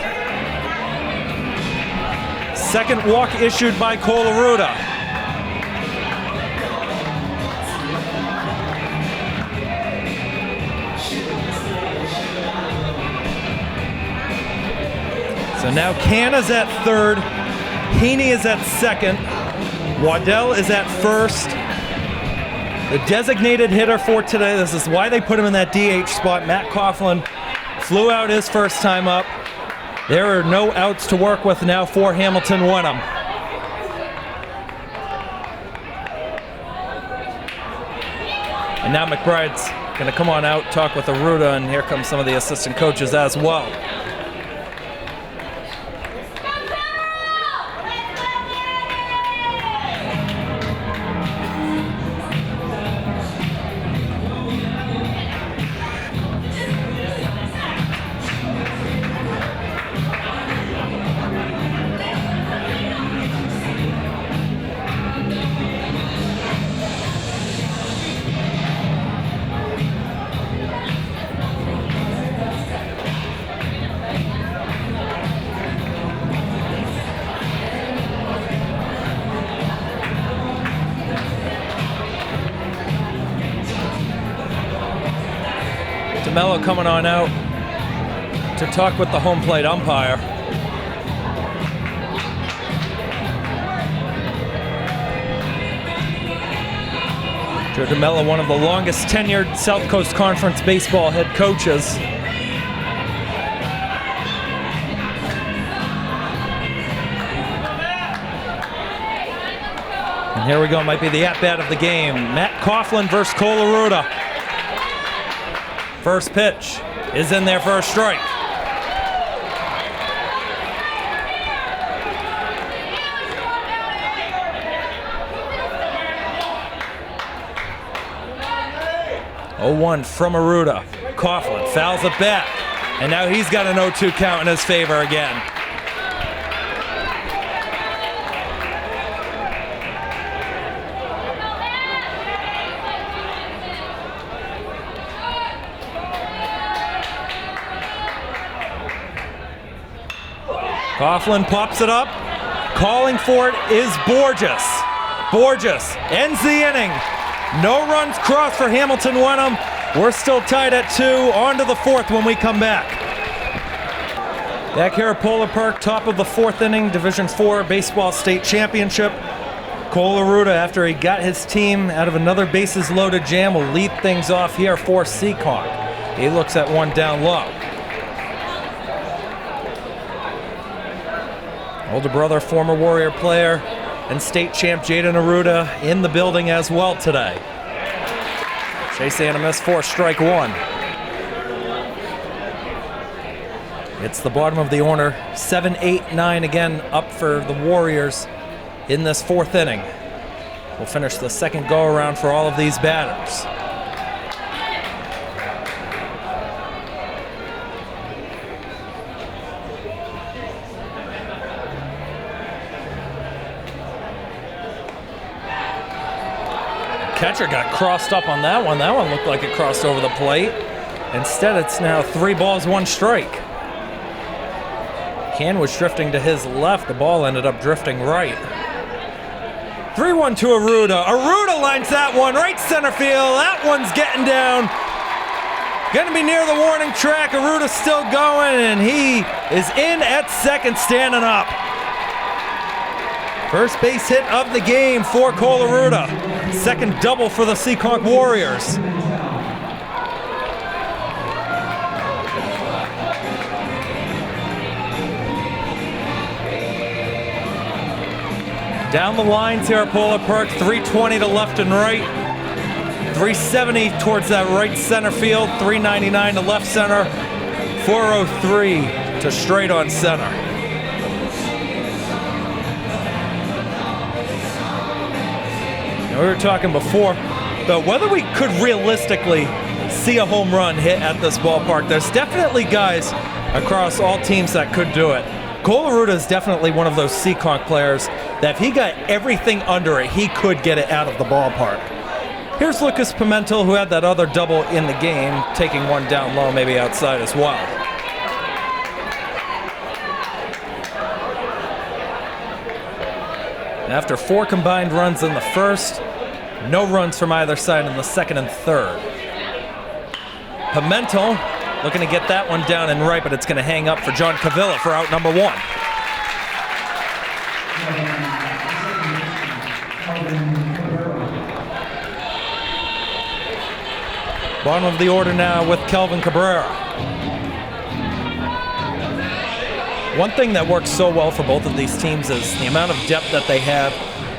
Second walk issued by Cole Aruda. So now Can is at third, Heaney is at second, Waddell is at first. The designated hitter for today, this is why they put him in that DH spot, Matt Coughlin, flew out his first time up. There are no outs to work with now for Hamilton-Wenham. And now McBride's going to come on out, talk with Aruda, and here come some of the assistant coaches as well. DeMello coming on out to talk with the home plate umpire. Joe DeMello, one of the longest tenured South Coast Conference baseball head coaches. And here we go, might be the at-bat of the game. Matt Coughlin versus Colaruda. First pitch is in there for a strike. Oh, 1 from Aruda. Coughlin fouls it back. And now he's got an 0-2 count in his favor again. Coughlin pops it up. Calling for it is Borges. Borges ends the inning. No runs crossed for Hamilton-Wenham. We're still tied at 2. On to the 4th when we come back. Back here at Polar Park, top of the 4th inning, Division IV Baseball State Championship. Colaruda, after he got his team out of another bases-loaded jam, will lead things off here for Seekonk. He looks at one down low. Older brother, former Warrior player, and state champ Jaden Aruda in the building as well today. Chase Animus for strike 1. It's the bottom of the order. 7, 8, 9 again up for the Warriors in this 4th inning. We'll finish the second go-around for all of these batters. Catcher got crossed up on that one. That one looked like it crossed over the plate. Instead, it's now 3 balls, 1 strike. Can was drifting to his left. The ball ended up drifting right. 3-1 to Aruda. Aruda lines that one right center field. That one's getting down. Gonna be near the warning track. Aruda's still going, and he is in at second, standing up. First base hit of the game for Colaruda. Second double for the Seekonk Warriors. Down the lines here at Polar Park, 320 to left and right. 370 towards that right center field, 399 to left center, 403 to straight on center. We were talking before about whether we could realistically see a home run hit at this ballpark. There's definitely guys across all teams that could do it. Colaruda is definitely one of those Seekonk players that if he got everything under it, he could get it out of the ballpark. Here's Lucas Pimentel, who had that other double in the game, taking one down low, maybe outside as well. After 4 combined runs in the first, no runs from either side in the second and third. Pimentel looking to get that one down and right, but it's going to hang up for John Cavilla for out number 1. Bottom of the order now with Kelvin Cabrera. One thing that works so well for both of these teams is the amount of depth that they have.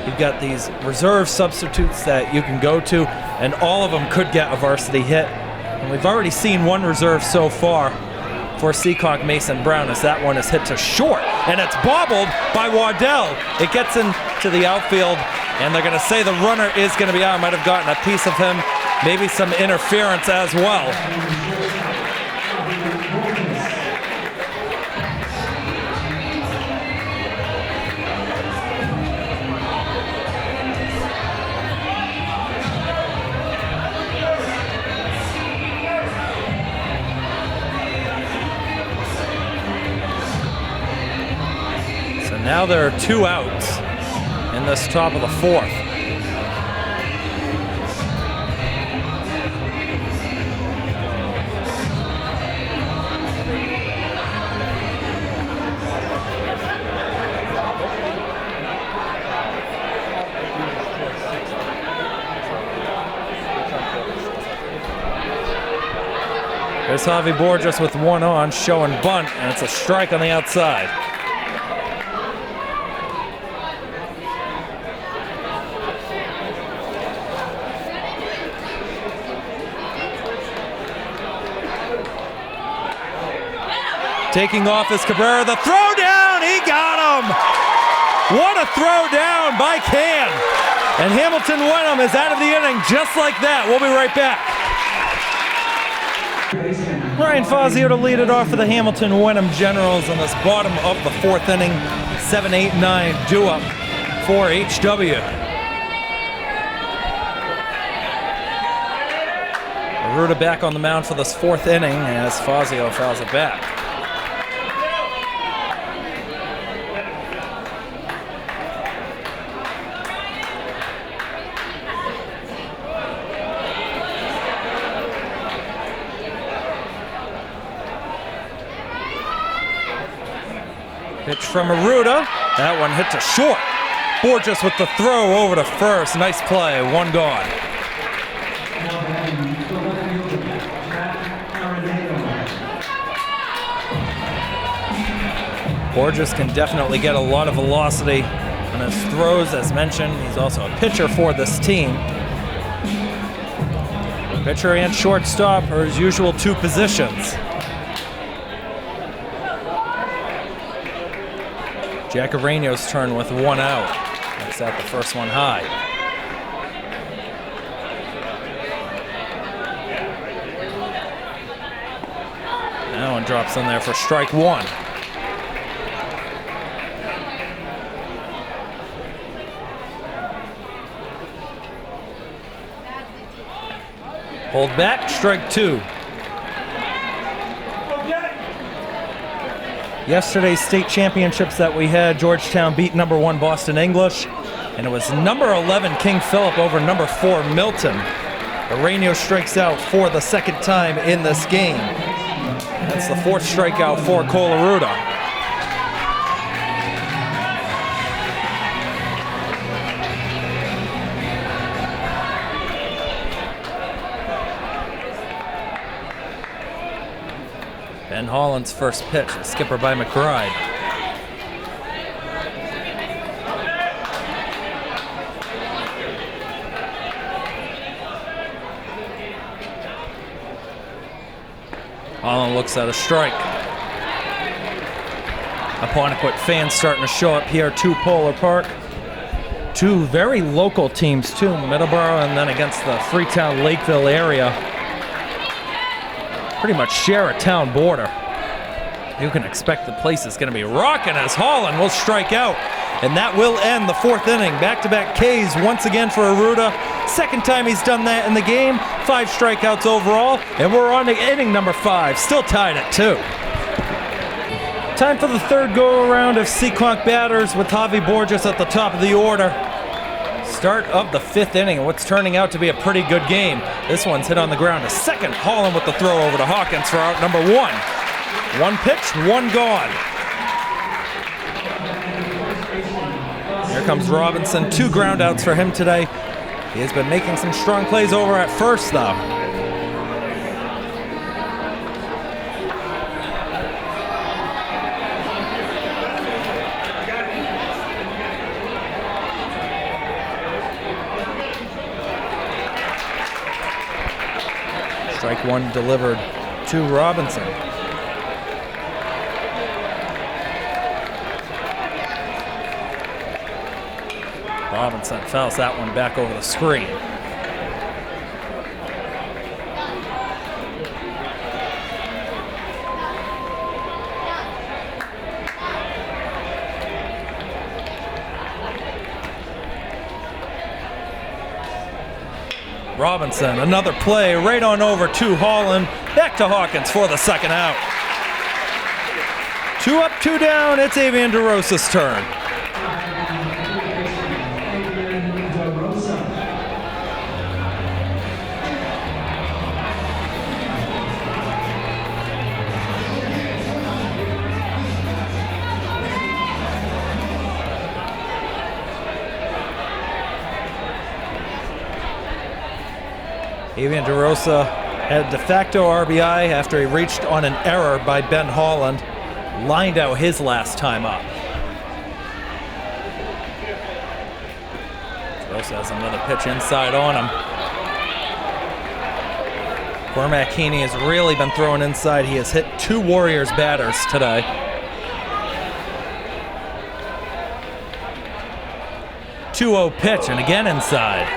You've got these reserve substitutes that you can go to, and all of them could get a varsity hit. And we've already seen one reserve so far for Seekonk, Mason Brown, as that one is hit to short, and it's bobbled by Waddell. It gets into the outfield, and they're going to say the runner is going to be out. Might have gotten a piece of him, maybe some interference as well. Now there are 2 outs in this top of the 4th. There's Javi Borges with 1 on, showing bunt, and it's a strike on the outside. Taking off is Cabrera. The throw down, he got him! What a throw down by Can! And Hamilton-Wenham is out of the inning just like that. We'll be right back. Ryan Fazio to lead it off for the Hamilton-Wenham Generals in this bottom of the fourth inning. 7-8-9 due up for HW. Arruda back on the mound for this fourth inning as Fazio fouls it back. Pitch from Arruda. That one hit to short. Borges with the throw over to first. Nice play. One gone. Borges can definitely get a lot of velocity on his throws, as mentioned. He's also a pitcher for this team. Pitcher and shortstop are his usual two positions. Jacareno's turn with one out. Makes that the first one high. That one drops in there for strike one. Hold back, strike two. Yesterday's state championships that we had, Georgetown beat number 1 Boston English, and it was number 11 King Philip over number 4 Milton. Arenio strikes out for the second time in this game. That's the fourth strikeout for Cole Arruda. Ben Holland's first pitch, a skipper by McBride. Holland looks at a strike. Apponequet fans starting to show up here to Polar Park. Two very local teams too, Middleborough and then against the Freetown-Lakeville area. Pretty much share a town border. You can expect the place is going to be rocking as Holland will strike out. And that will end the fourth inning. Back-to-back Ks once again for Arruda. Second time he's done that in the game. 5 strikeouts overall. And we're on to inning number 5. Still tied at 2. Time for the third go-around of Seekonk batters with Javi Borges at the top of the order. Start of the fifth inning, what's turning out to be a pretty good game. This one's hit on the ground to second. Holland with the throw over to Hawkins for out number 1. One pitch, one gone. Here comes Robinson. 2 groundouts for him today. He has been making some strong plays over at first, though. Strike one delivered to Robinson. Robinson fouls that one back over the screen. Robinson, another play right on over to Holland. Back to Hawkins for the second out. 2 up, 2 down. It's Avian DeRosa's turn. Avian DeRosa had de facto RBI after he reached on an error by Ben Holland. Lined out his last time up. DeRosa has another pitch inside on him. Cormac Heaney has really been throwing inside. He has hit 2 Warriors batters today. Two-0 pitch, and again inside.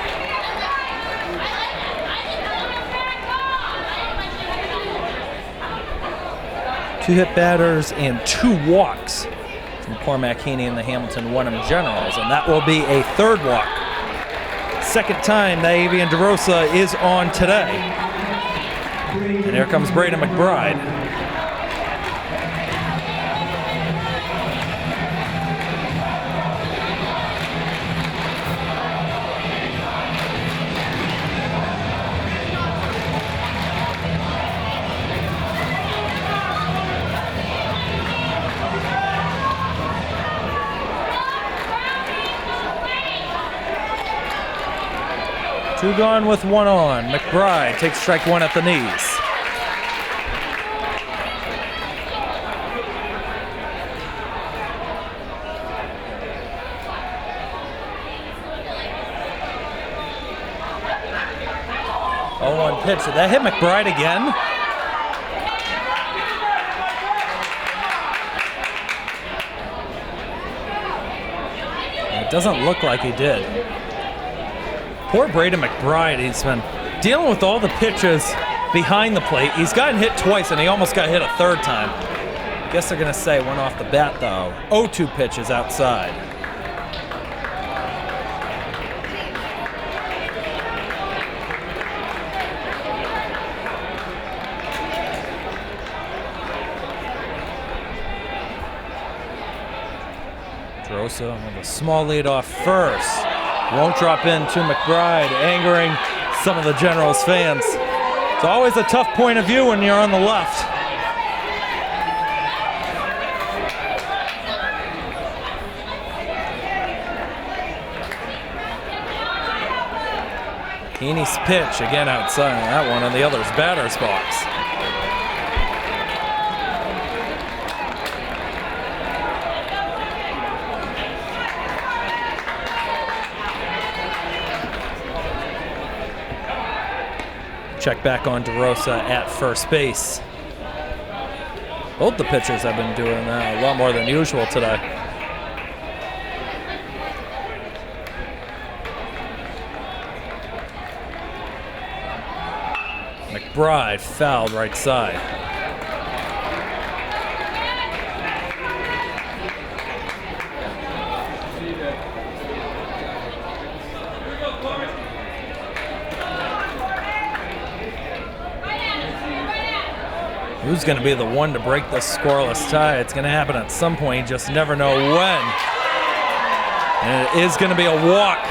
Two hit batters and 2 walks from Cormac Heaney and the Hamilton-Wenham Generals, and that will be a 3rd walk. Second time that Avian DeRosa is on today. And here comes Braden McBride. Two gone with 1 on. McBride takes strike 1 at the knees. Oh, 1 pitch. Did that hit McBride again? It doesn't look like he did. Poor Braden McBride, he's been dealing with all the pitches behind the plate. He's gotten hit twice, and he almost got hit a 3rd time. I guess they're going to say one off the bat, though. 0-2 pitches outside. DeRosa with a small lead off first. Won't drop in to McBride, angering some of the Generals fans. It's always a tough point of view when you're on the left. Heaney's pitch again outside. That one on the other's batter's box. Check back on DeRosa at first base. Both the pitchers have been doing that a lot more than usual today. McBride fouled right side. Who's going to be the one to break this scoreless tie? It's going to happen at some point. You just never know when. And it is going to be a walk.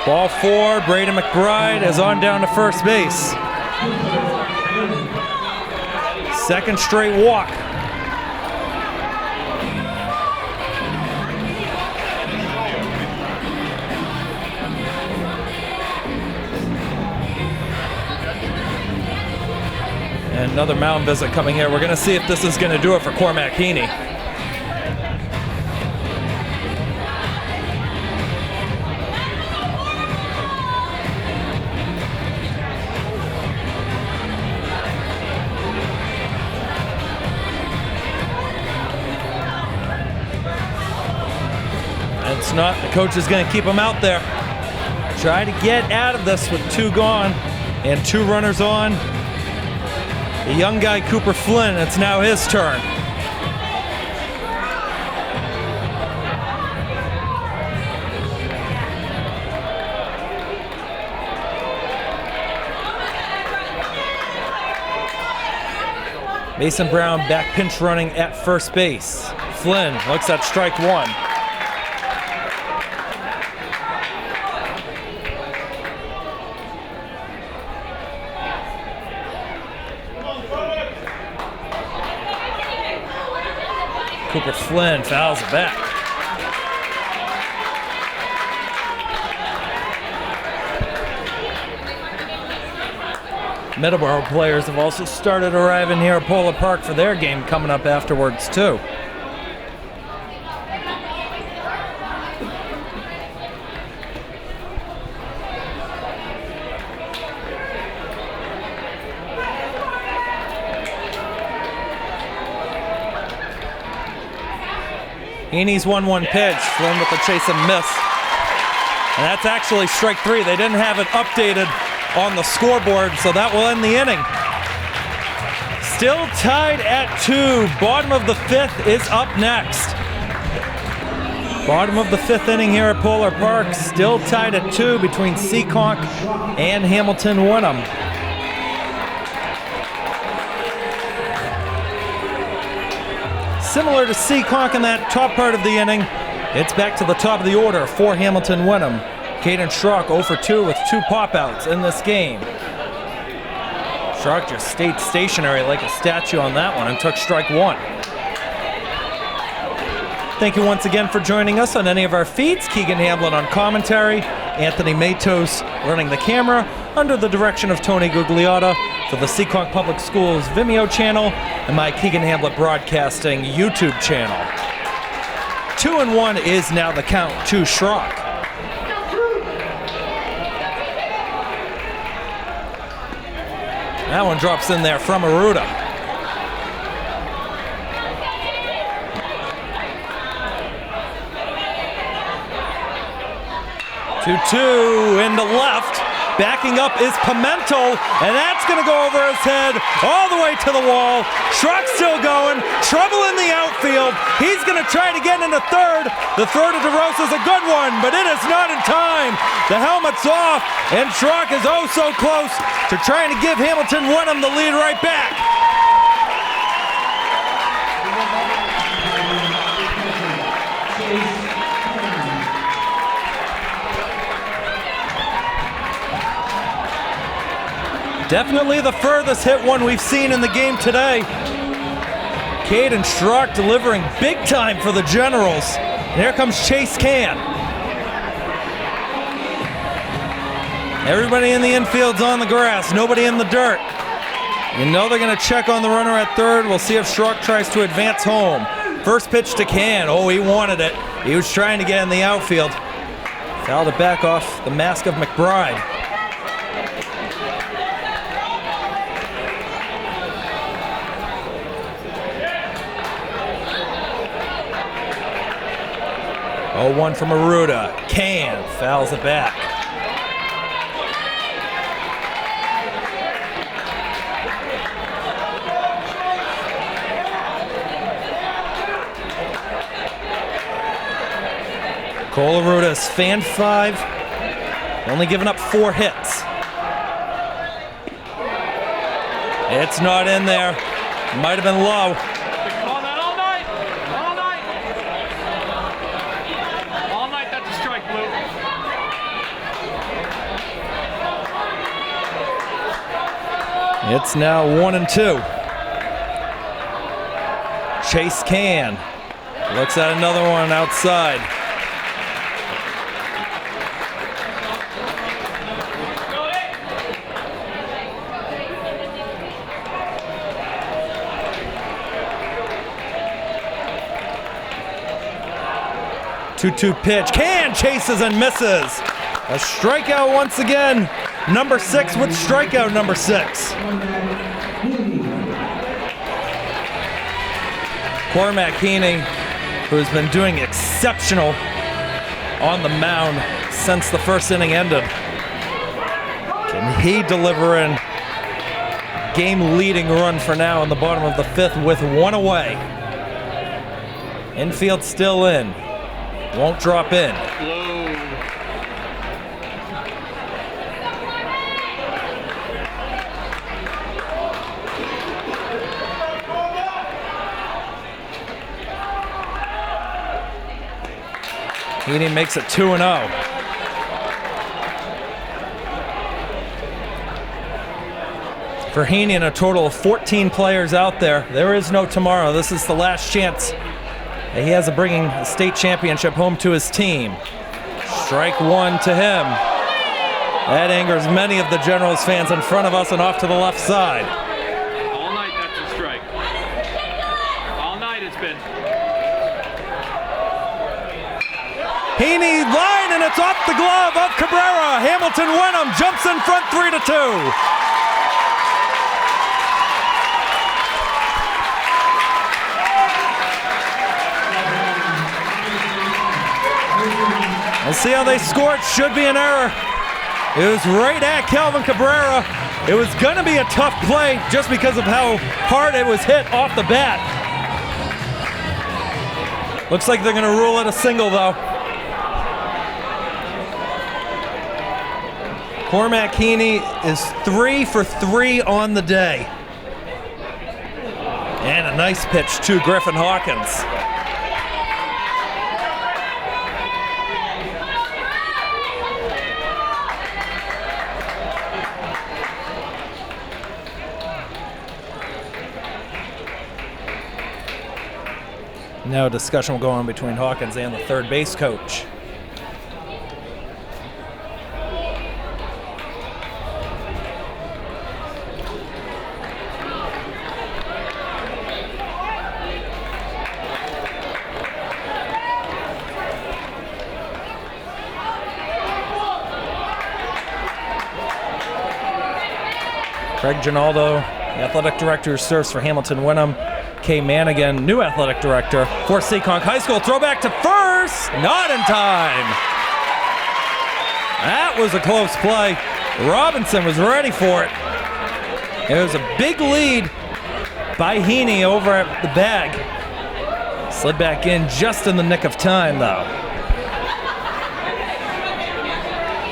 Ball 4, Braden McBride is on down to first base. 2nd straight walk. And another mound visit coming here. We're going to see if this is going to do it for Cormac Heaney. It's not. The coach is going to keep him out there. Try to get out of this with 2 gone and 2 runners on. The young guy, Cooper Flynn, it's now his turn. Mason Brown back pinch running at first base. Flynn looks at strike 1. Cooper Flynn fouls it back. Middleborough players have also started arriving here at Polar Park for their game coming up afterwards too. Heaney's 1-1 pitch. Flynn with the chase and miss. And that's actually strike 3. They didn't have it updated on the scoreboard, so that will end the inning. Still tied at 2. Bottom of the 5th is up next. Bottom of the 5th inning here at Polar Park. Still tied at 2 between Seekonk and Hamilton-Wenham. Similar to Seekonk in that top part of the inning, it's back to the top of the order for Hamilton-Wenham. Caden Schrock 0 for 2 with 2 pop-outs in this game. Schrock just stayed stationary like a statue on that one and took strike 1. Thank you once again for joining us on any of our feeds. Keegan Hamblett on commentary, Anthony Matos running the camera under the direction of Tony Gugliotta for the Seekonk Public Schools Vimeo channel and my Keegan Hamblett Broadcasting YouTube channel. 2-1 is now the count to Schrock. That one drops in there from Aruda. 2-2 into left. Backing up is Pimento, and that's going to go over his head all the way to the wall. Schrock's still going. Trouble in the outfield. He's going to try to get into third. The throw to DeRosa is a good one, but it is not in time. The helmet's off, and Schrock is oh so close to trying to give Hamilton-Wenham the lead right back. Definitely the furthest hit one we've seen in the game today. Caden Schrock delivering big time for the Generals. And here comes Chase Can. Everybody in the infield's on the grass, nobody in the dirt. You know they're gonna check on the runner at third. We'll see if Schrock tries to advance home. First pitch to Can. Oh, he wanted it. He was trying to get in the outfield. Fouled it back off the mask of McBride. Oh, 1 from Aruda. Can fouls it back. Cole Aruda's fan 5, only giving up 4 hits. It's not in there. Might have been low. It's now 1-2. Chase Can looks at another one outside. Two-two pitch. Can chases and misses. A strikeout once again. Number 6 with strikeout number 6. Cormac Heaney, who's been doing exceptional on the mound since the first inning ended. Can he deliver in game-leading run for now in the bottom of the 5th with 1 away? Infield still in. Won't drop in. Heaney makes it 2-0. For Heaney and a total of 14 players out there, there is no tomorrow. This is the last chance that he has of bringing the state championship home to his team. Strike 1 to him. That angers many of the Generals fans in front of us and off to the left side. All night that's a strike. All night it's been. Heaney line, and it's off the glove of Cabrera. Hamilton-Wenham jumps in front 3-2. We'll see how they score. It should be an error. It was right at Calvin Cabrera. It was going to be a tough play just because of how hard it was hit off the bat. Looks like they're going to rule it a single, though. Cormac Heaney is 3 for 3 on the day. And a nice pitch to Griffin Hawkins. Now a discussion will go on between Hawkins and the third base coach. Craig Ginaldo, the athletic director who serves for Hamilton-Wenham. Kay Manigan, new athletic director for Seekonk High School. Throwback to first, not in time. That was a close play. Robinson was ready for it. It was a big lead by Heaney over at the bag. Slid back in just in the nick of time, though.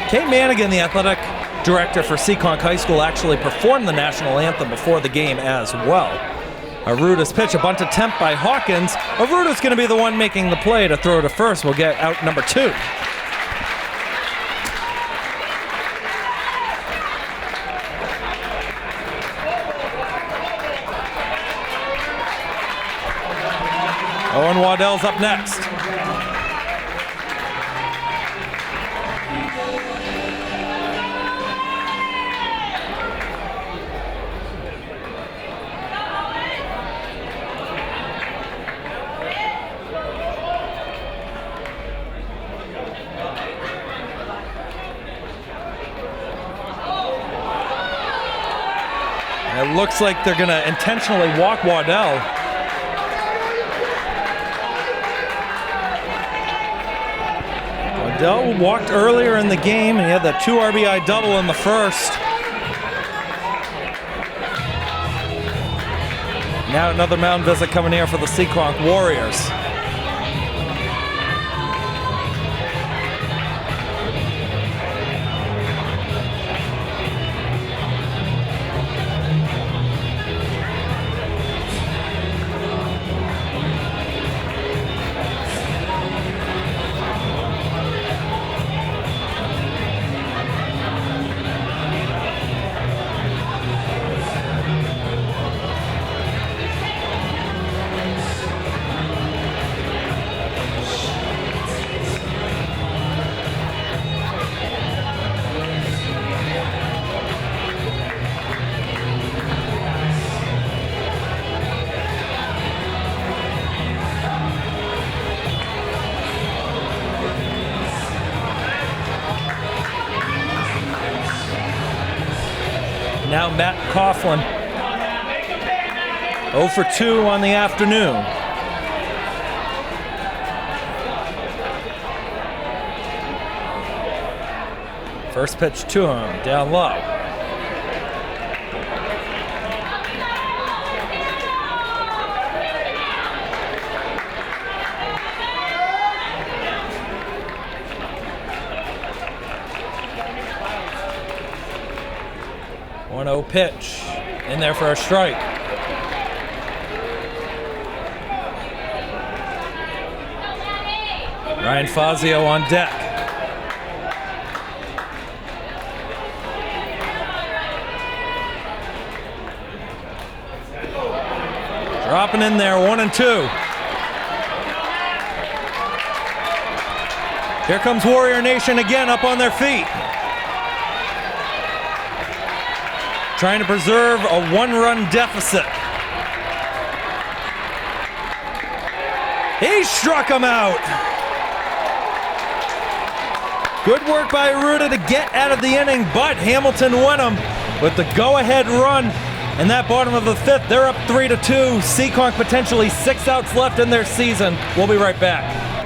Kay Manigan, the athletic director for Seekonk High School, actually performed the national anthem before the game as well. Aruta's pitch, a bunt attempt by Hawkins. Aruta's going to be the one making the play to throw to first. We'll get out number 2. Owen Waddell's up next. It looks like they're going to intentionally walk Waddell. Waddell walked earlier in the game, and he had that 2 RBI double in the first. Now another mound visit coming here for the Seekonk Warriors. Now Matt Coughlin, 0 for 2 on the afternoon. First pitch to him, down low. Pitch in there for a strike. Ryan Fazio on deck. Dropping in there, 1-2. Here comes Warrior Nation again up on their feet. Trying to preserve a 1-run deficit. He struck him out. Good work by Aruda to get out of the inning, but Hamilton-Wenham with the go-ahead run in that bottom of the 5th. They're up 3-2. Seekonk potentially 6 outs left in their season. We'll be right back.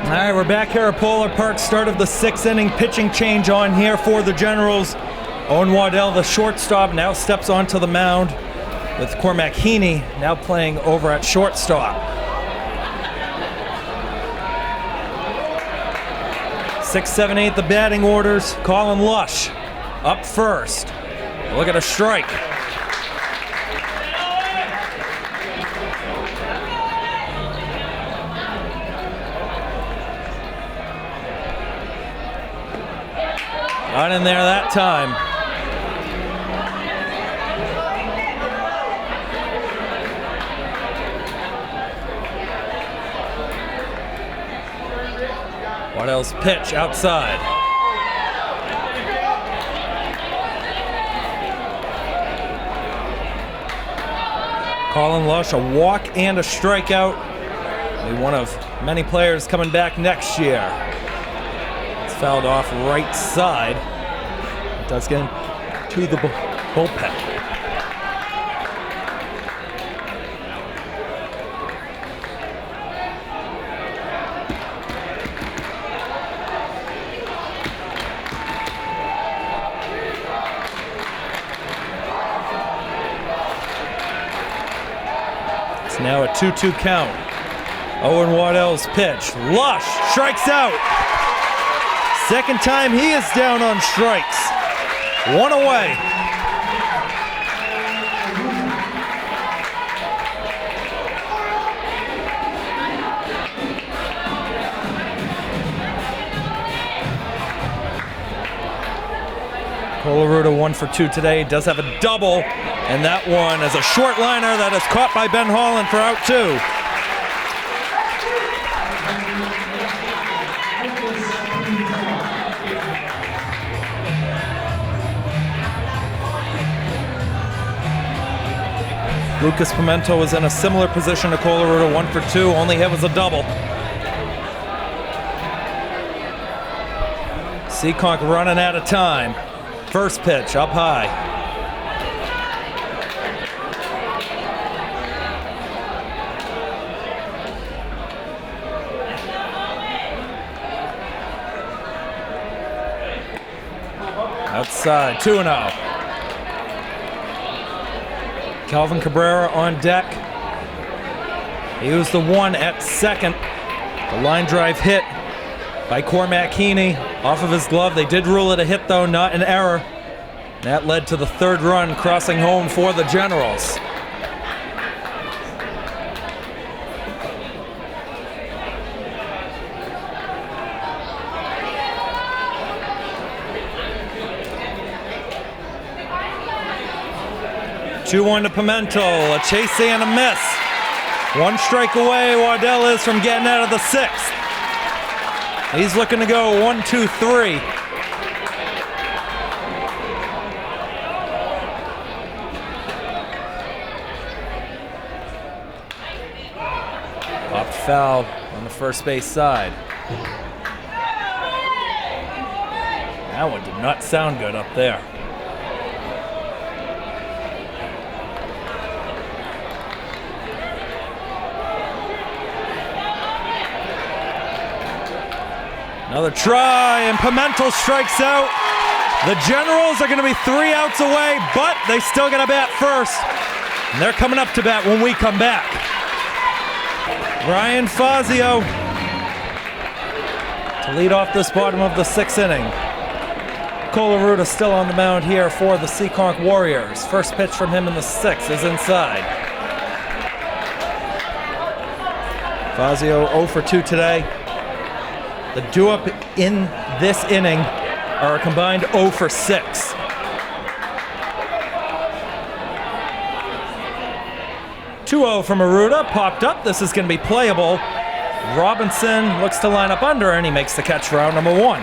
All right, we're back here at Polar Park. Start of the 6th inning. Pitching change on here for the Generals. Owen Waddell, the shortstop, now steps onto the mound with Cormac Heaney now playing over at shortstop. 6, 7, 8, the batting orders. Colin Lush up first. Look at a strike. Not in there that time. Waddell's pitch outside. Colin Lush, a walk and a strikeout. Only one of many players coming back next year. It's fouled off right side. It does get into the bullpen. Now a 2-2 count. Owen Waddell's pitch. Lush strikes out. Second time he is down on strikes. One away. Colaruta 1 for 2 today. Does have a double. And that one is a short liner that is caught by Ben Holland for out 2. Lucas Pimento was in a similar position to Colaruta, 1 for 2. Only hit was a double. Seekonk running out of time. First pitch up high. Outside, 2-0. Calvin Cabrera on deck. He was the one at second. The line drive hit by Cormac Heaney off of his glove. They did rule it a hit though, not an error. That led to the 3rd run crossing home for the Generals. Two-1 to Pimento, a chase and a miss. 1 strike away, Waddell is from getting out of the 6th. He's looking to go 1, 2, 3. Popped foul on the first base side. That one did not sound good up there. Another try, and Pimento strikes out. The Generals are going to be 3 outs away, but they still got to bat first. And they're coming up to bat when we come back. Ryan Fazio to lead off this bottom of the 6th inning. Colaruta still on the mound here for the Seekonk Warriors. First pitch from him in the 6th is inside. Fazio 0 for 2 today. The do-up in this inning are a combined 0 for 6. "2-0 from Aruda, popped up. This is going to be playable. Robinson looks to line up under, and he makes the catch for out number 1.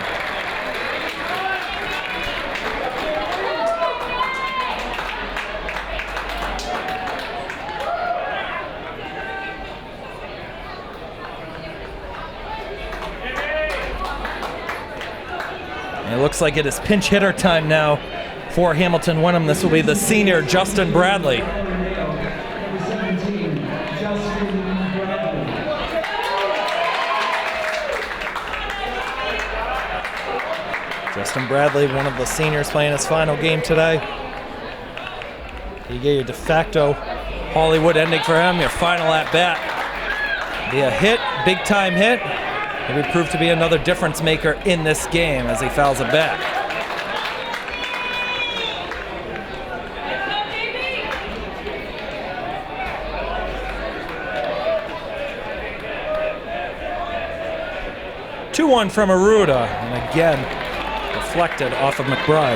It looks like it is pinch hitter time now for Hamilton-Wenham. This will be the senior Justin Bradley. Justin Bradley, one of the seniors, playing his final game today. You get your de facto Hollywood ending for him, your final at bat. Be a hit, big time hit. Maybe prove to be another difference maker in this game as he fouls it back. Two-one from Aruda, and again deflected off of McBride.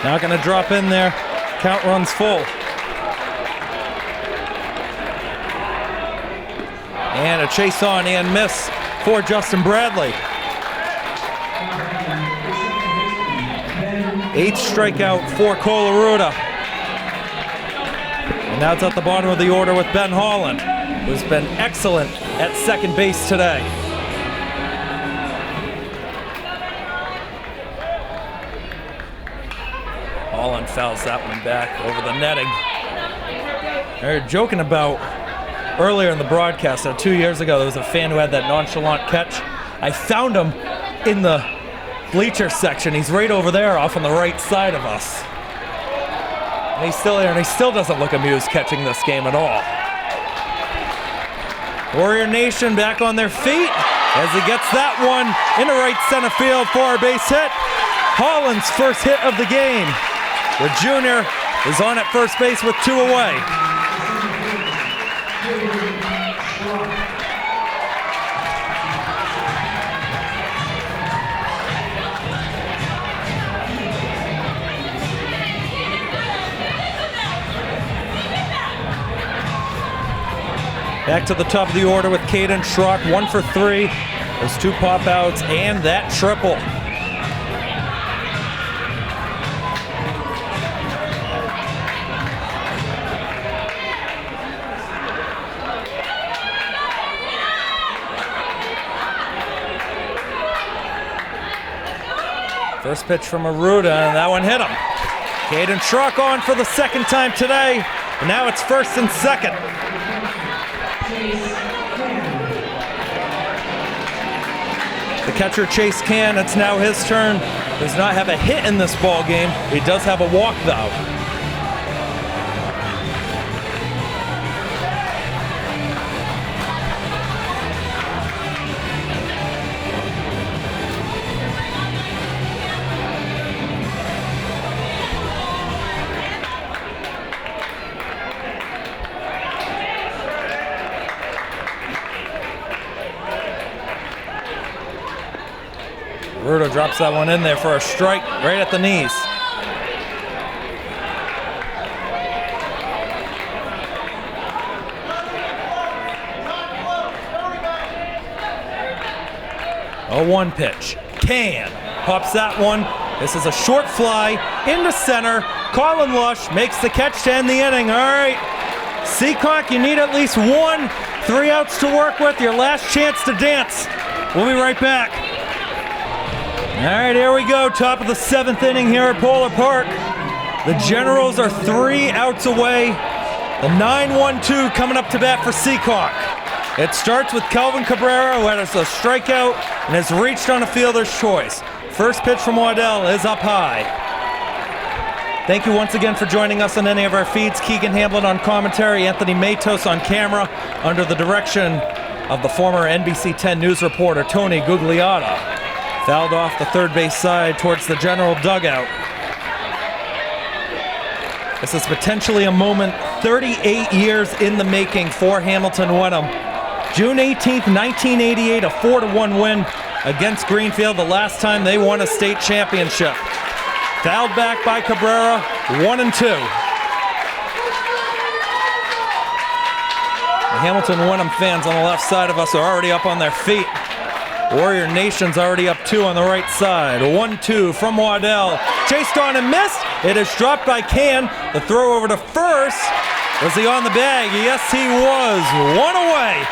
Not going to drop in there. Count runs full. And a chase on and miss for Justin Bradley. 8th strikeout for Cole Aruda. And now it's at the bottom of the order with Ben Holland, who's been excellent at second base today. Holland fouls that one back over the netting. They're joking about earlier in the broadcast, 2 years ago, there was a fan who had that nonchalant catch. I found him in the bleacher section. He's right over there off on the right side of us. And he's still there, and he still doesn't look amused catching this game at all. Warrior Nation back on their feet as he gets that one into right center field for a base hit. Holland's first hit of the game. The junior is on at first base with 2 away. Back to the top of the order with Caden Schrock, 1 for 3. Those 2 pop outs and that triple. First pitch from Aruda, and that one hit him. Caden Schrock on for the second time today, and now it's first and second. The catcher, Chase Can, it's now his turn. Does not have a hit in this ball game. He does have a walk, though. Rudo drops that one in there for a strike right at the knees. A 1 pitch. Can pops that one. This is a short fly into center. Colin Lush makes the catch to end the inning. All right, Seekonk, you need at least 1. 3 outs to work with. Your last chance to dance. We'll be right back. All right, here we go. Top of the 7th inning here at Polar Park. The Generals are 3 outs away. The 9-1-2 coming up to bat for Seekonk. It starts with Kelvin Cabrera, who has a strikeout and has reached on a fielder's choice. First pitch from Waddell is up high. Thank you once again for joining us on any of our feeds. Keegan Hamblett on commentary, Anthony Matos on camera, under the direction of the former NBC 10 News reporter Tony Gugliotta. Fouled off the third base side towards the General dugout. This is potentially a moment 38 years in the making for Hamilton-Wenham. June 18th, 1988, a 4-1 win against Greenfield, the last time they won a state championship. Fouled back by Cabrera, 1-2. The Hamilton-Wenham fans on the left side of us are already up on their feet. Warrior Nation's already up 2 on the right side. 1-2 from Waddell. Chased on and missed. It is dropped by Can. The throw over to first. Was he on the bag? Yes, he was. 1 away.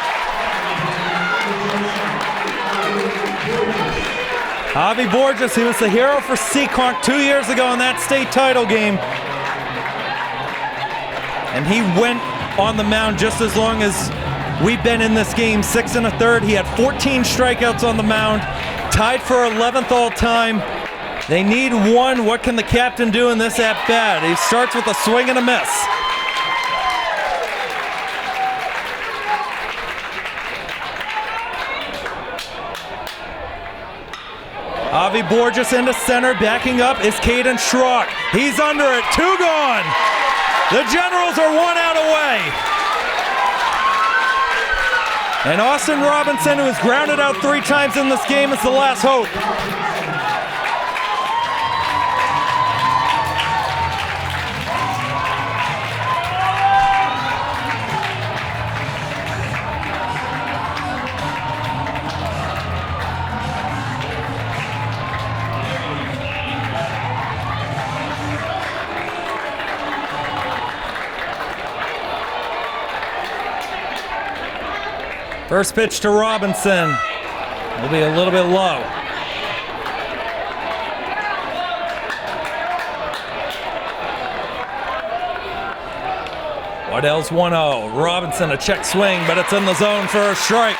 Avi Borges, he was the hero for Seekonk 2 years ago in that state title game. And he went on the mound just as long as we've been in this game, 6 1/3. He had 14 strikeouts on the mound, tied for 11th all time. They need one. What can the captain do in this at bat? He starts with a swing and a miss. Avi Borges into center, backing up is Caden Schrock. He's under it, 2 gone. The Generals are 1 out away. And Austin Robinson, who has grounded out 3 times in this game, is the last hope. First pitch to Robinson will be a little bit low. Waddell's 1-0. Robinson a check swing, but it's in the zone for a strike.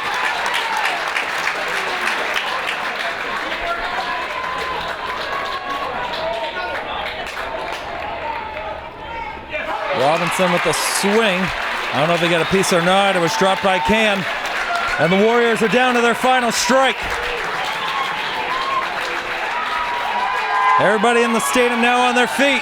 Robinson with the swing. I don't know if he got a piece or not. It was dropped by Cam. And the Warriors are down to their final strike. Everybody in the stadium now on their feet.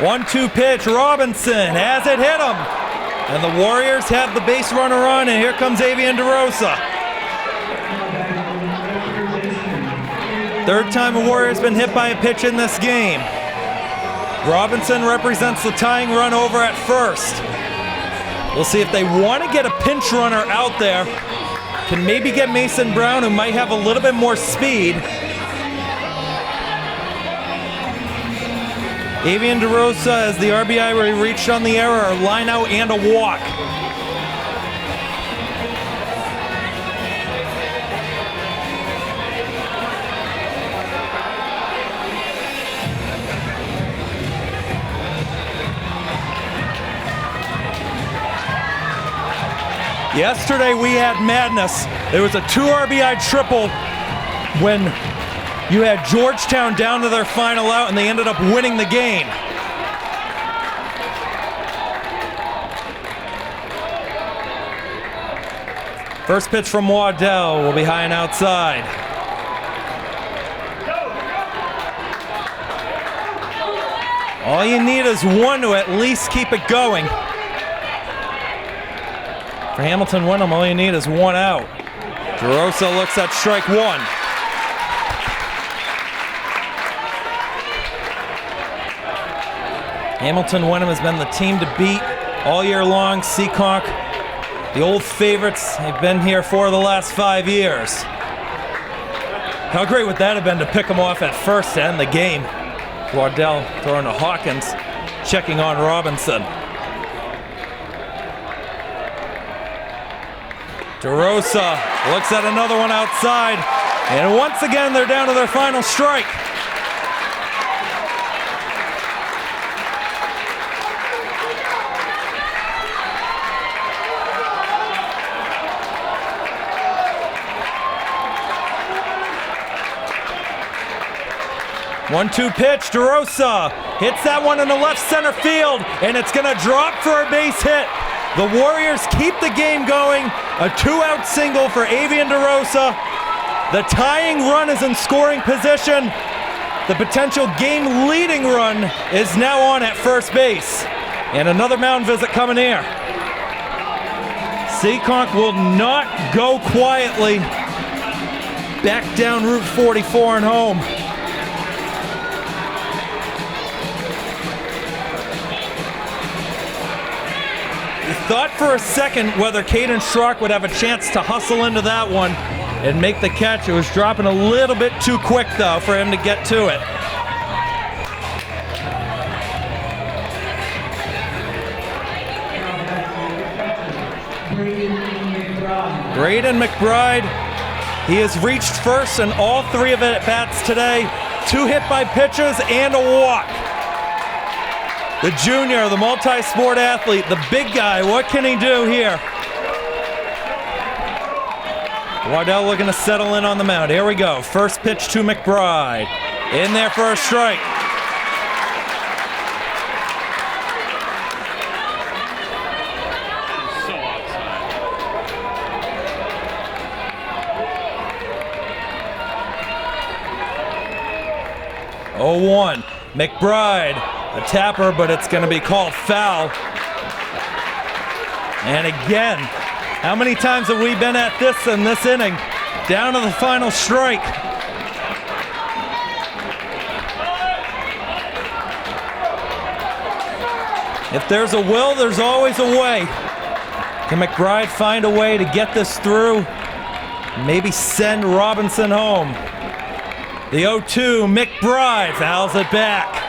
One-two pitch, Robinson has it hit him. And the Warriors have the base runner on, and here comes Avian DeRosa. Third time a Warrior's been hit by a pitch in this game. Robinson represents the tying run over at first. We'll see if they want to get a pinch runner out there. Can maybe get Mason Brown, who might have a little bit more speed. Avian DeRosa has the RBI where he reached on the error, a line out and a walk. Yesterday we had madness. There was a 2 RBI triple when you had Georgetown down to their final out, and they ended up winning the game. First pitch from Waddell will be high and outside. All you need is one to at least keep it going. For Hamilton-Wenham, all you need is 1 out. DeRosa looks at strike 1. Hamilton-Wenham has been the team to beat all year long. Seekonk, the old favorites, they've been here for the last 5 years. How great would that have been to pick them off at first to end the game? Waddell throwing to Hawkins, checking on Robinson. DeRosa looks at another one outside, and once again they're down to their final strike. One-two pitch, DeRosa hits that one in the left center field, and it's gonna drop for a base hit. The Warriors keep the game going. A 2-out single for Avian DeRosa. The tying run is in scoring position. The potential game-leading run is now on at first base. And another mound visit coming here. Seekonk will not go quietly. Back down Route 44 and home. Thought for a second whether Caden Schrock would have a chance to hustle into that one. and make the catch. It was dropping a little bit too quick, though, for him to get to it. Braden McBride, he has reached first in all 3 of at bats today. 2 hit by pitches and a walk. The junior, the multi-sport athlete, the big guy, what can he do here? Waddell looking to settle in on the mound. Here we go. First pitch to McBride. In there for a strike. So outside. 0-1. McBride, a tapper, but it's going to be called foul. And again, how many times have we been at this in this inning? Down to the final strike. If there's a will, there's always a way. Can McBride find a way to get this through? Maybe send Robinson home. The 0-2, McBride fouls it back.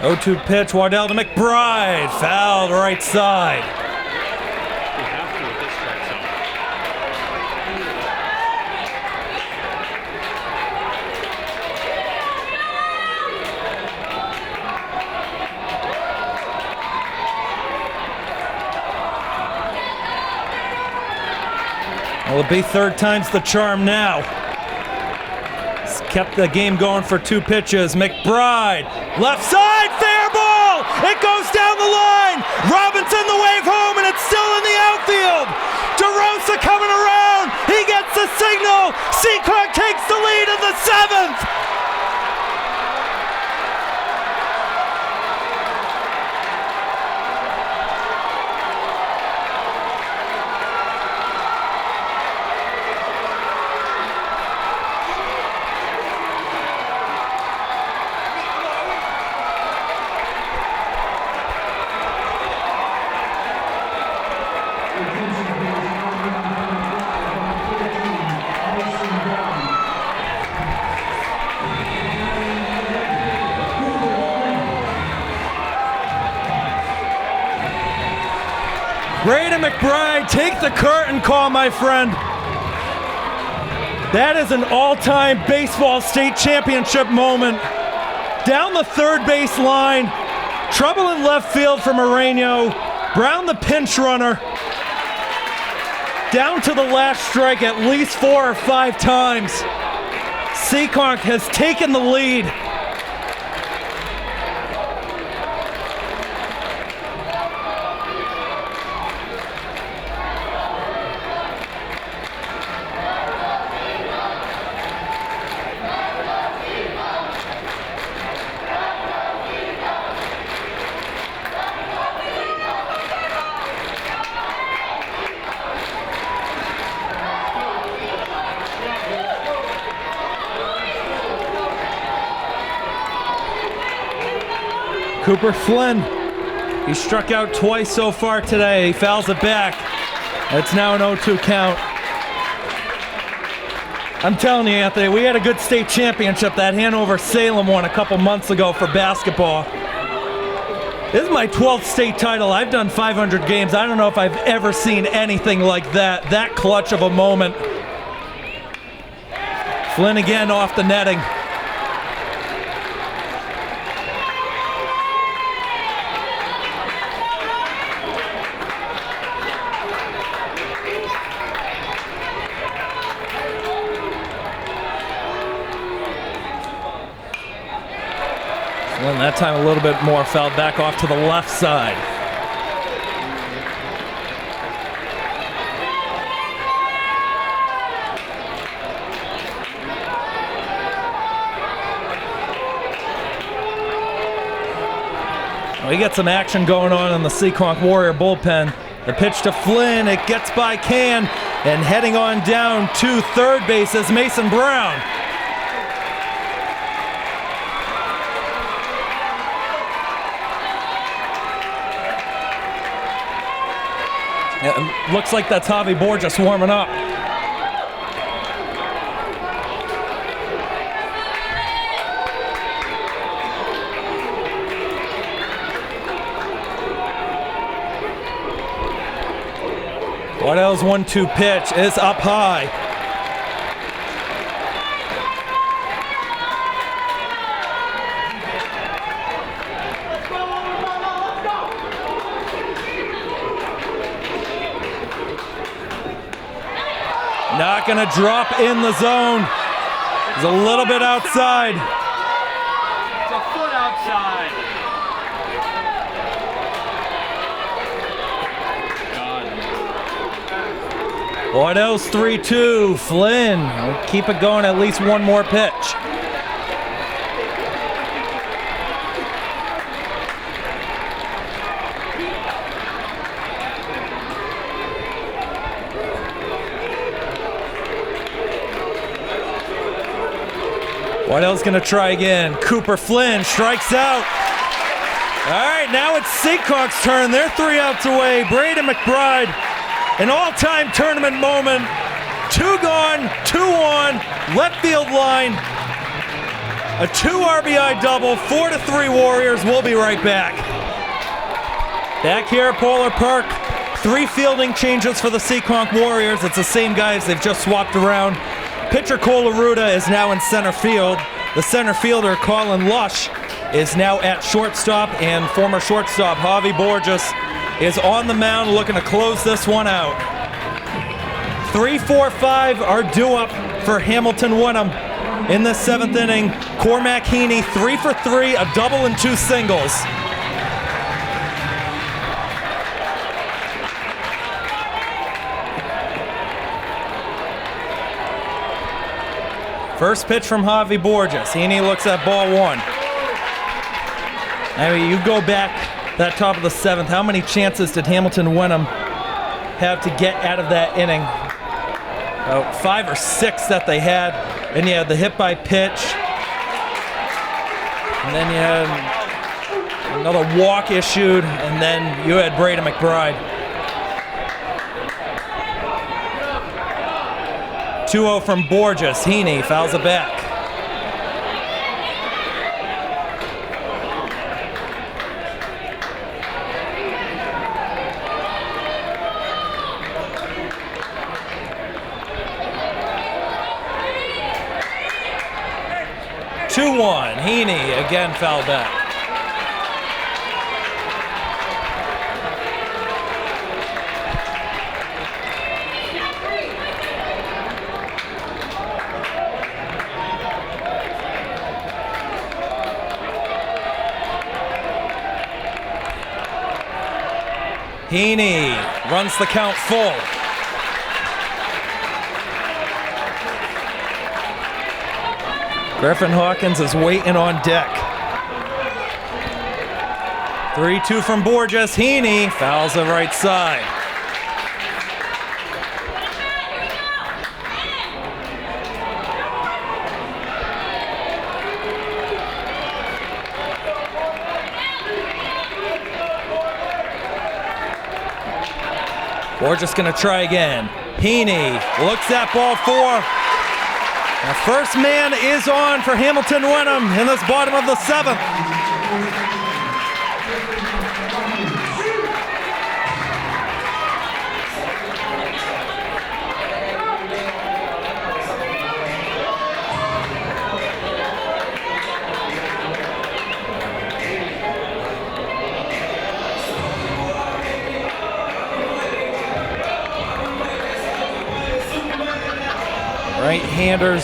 Oh, 2 pitch, Waddell to McBride, fouled right side. You have to with this strike zone. Will it be 3rd time's the charm now? He's kept the game going for 2 pitches. McBride, left side, fair ball! It goes down the line! Robinson the wave home, and it's still in the outfield! DeRosa coming around! He gets the signal! Seekonk takes the lead in the 7th! Braden McBride, take the curtain call, my friend. That is an all-time baseball state championship moment. Down the 3rd base line, trouble in left field for Moreno. Brown the pinch runner. Down to the last strike at least 4 or 5 times. Seekonk has taken the lead. Cooper Flynn, he struck out twice so far today. He fouls it back. It's now an 0-2 count. I'm telling you, Anthony, we had a good state championship that Hanover-Salem won a couple months ago for basketball. This is my 12th state title. I've done 500 games. I don't know if I've ever seen anything like that clutch of a moment. Flynn again off the netting. And that time a little bit more fouled back off to the left side. We got some action going on in the Seekonk Warrior bullpen. The pitch to Flynn, it gets by Can, and heading on down to third base is Mason Brown. Yeah, looks like that's Javi Borges warming up. Waddell's 1-2 pitch is up high. Not gonna drop in the zone. He's a little bit outside. It's a foot outside. Waddell's 3-2. Flynn will keep it going, at least one more pitch. Waddell's gonna try again. Cooper Flynn strikes out. All right, now it's Seekonk's turn. They're 3 outs away. Braden McBride, an all-time tournament moment. 2 gone, 2 on, left field line. A 2 RBI double, 4-3 Warriors. We'll be right back. Back here at Polar Park, 3 fielding changes for the Seekonk Warriors. It's the same guys, they've just swapped around. Pitcher Cole Aruda is now in center field. The center fielder, Colin Lush, is now at shortstop, and former shortstop Javi Borges is on the mound looking to close this one out. 3, 4, 5 are due up for Hamilton-Wenham in the 7th inning. Cormac Heaney, 3 for 3, a double and 2 singles. First pitch from Javi Borges. Heaney looks at ball 1. I mean, you go back that top of the 7th, how many chances did Hamilton-Wenham have to get out of that inning? 5 or 6 that they had. And you had the hit by pitch. And then you had another walk issued. And then you had Braden McBride. 2-0 from Borges. Heaney fouls it back. Heaney again fouled back. Heaney runs the count full. Griffin Hawkins is waiting on deck. 3-2 from Borges. Heaney fouls the right side. Borges gonna try again. Heaney looks at ball 4. The first man is on for Hamilton-Wenham in this bottom of the 7th. Right-handers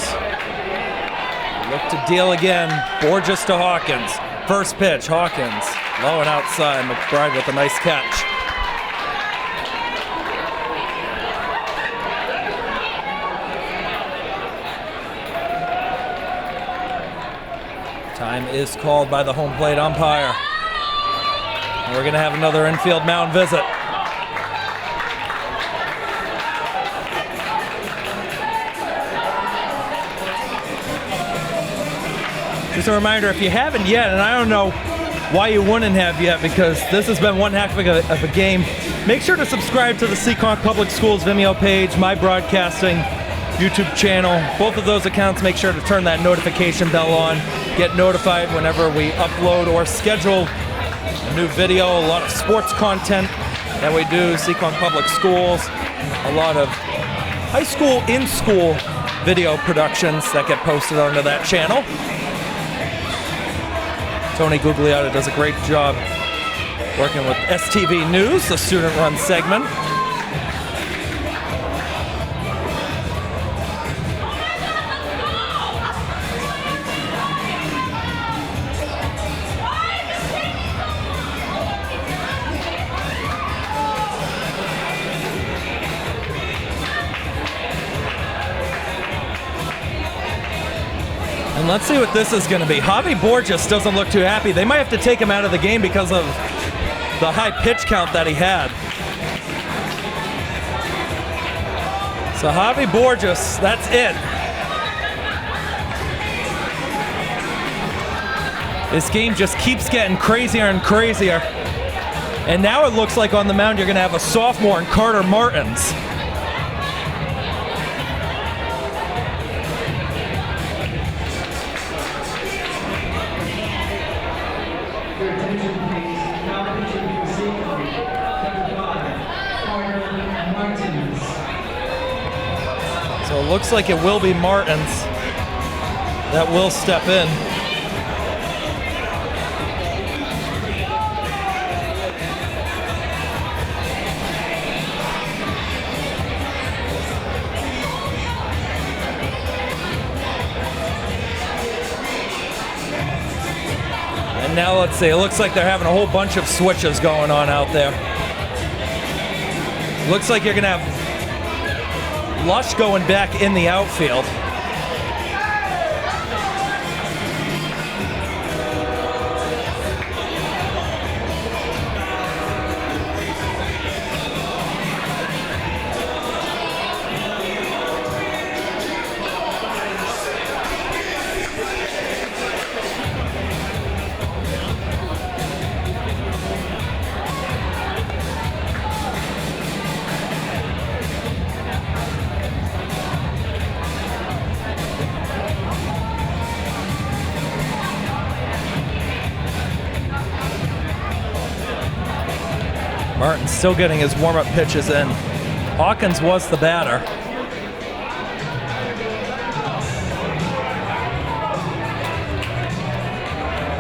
look to deal again. Borges to Hawkins. First pitch, Hawkins low and outside. McBride with a nice catch. Time is called by the home plate umpire. And we're going to have another infield mound visit. Just a reminder, if you haven't yet, and I don't know why you wouldn't have yet, because this has been one heck of a game, make sure to subscribe to the Seekonk Public Schools Vimeo page, my broadcasting YouTube channel. Both of those accounts, make sure to turn that notification bell on. Get notified whenever we upload or schedule a new video. A lot of sports content that we do, Seekonk Public Schools. A lot of high school, in-school video productions that get posted onto that channel. Tony Gugliotta does a great job working with STV News, the student-run segment. And let's see what this is going to be. Javi Borges doesn't look too happy. They might have to take him out of the game because of the high pitch count that he had. So Javi Borges, that's it. This game just keeps getting crazier and crazier. And now it looks like on the mound you're going to have a sophomore in Carter Martins. So it looks like it will be Martins that will step in. And now let's see, it looks like they're having a whole bunch of switches going on out there. Looks like you're gonna have Lush going back in the outfield. Martin's still getting his warm-up pitches in. Hawkins was the batter.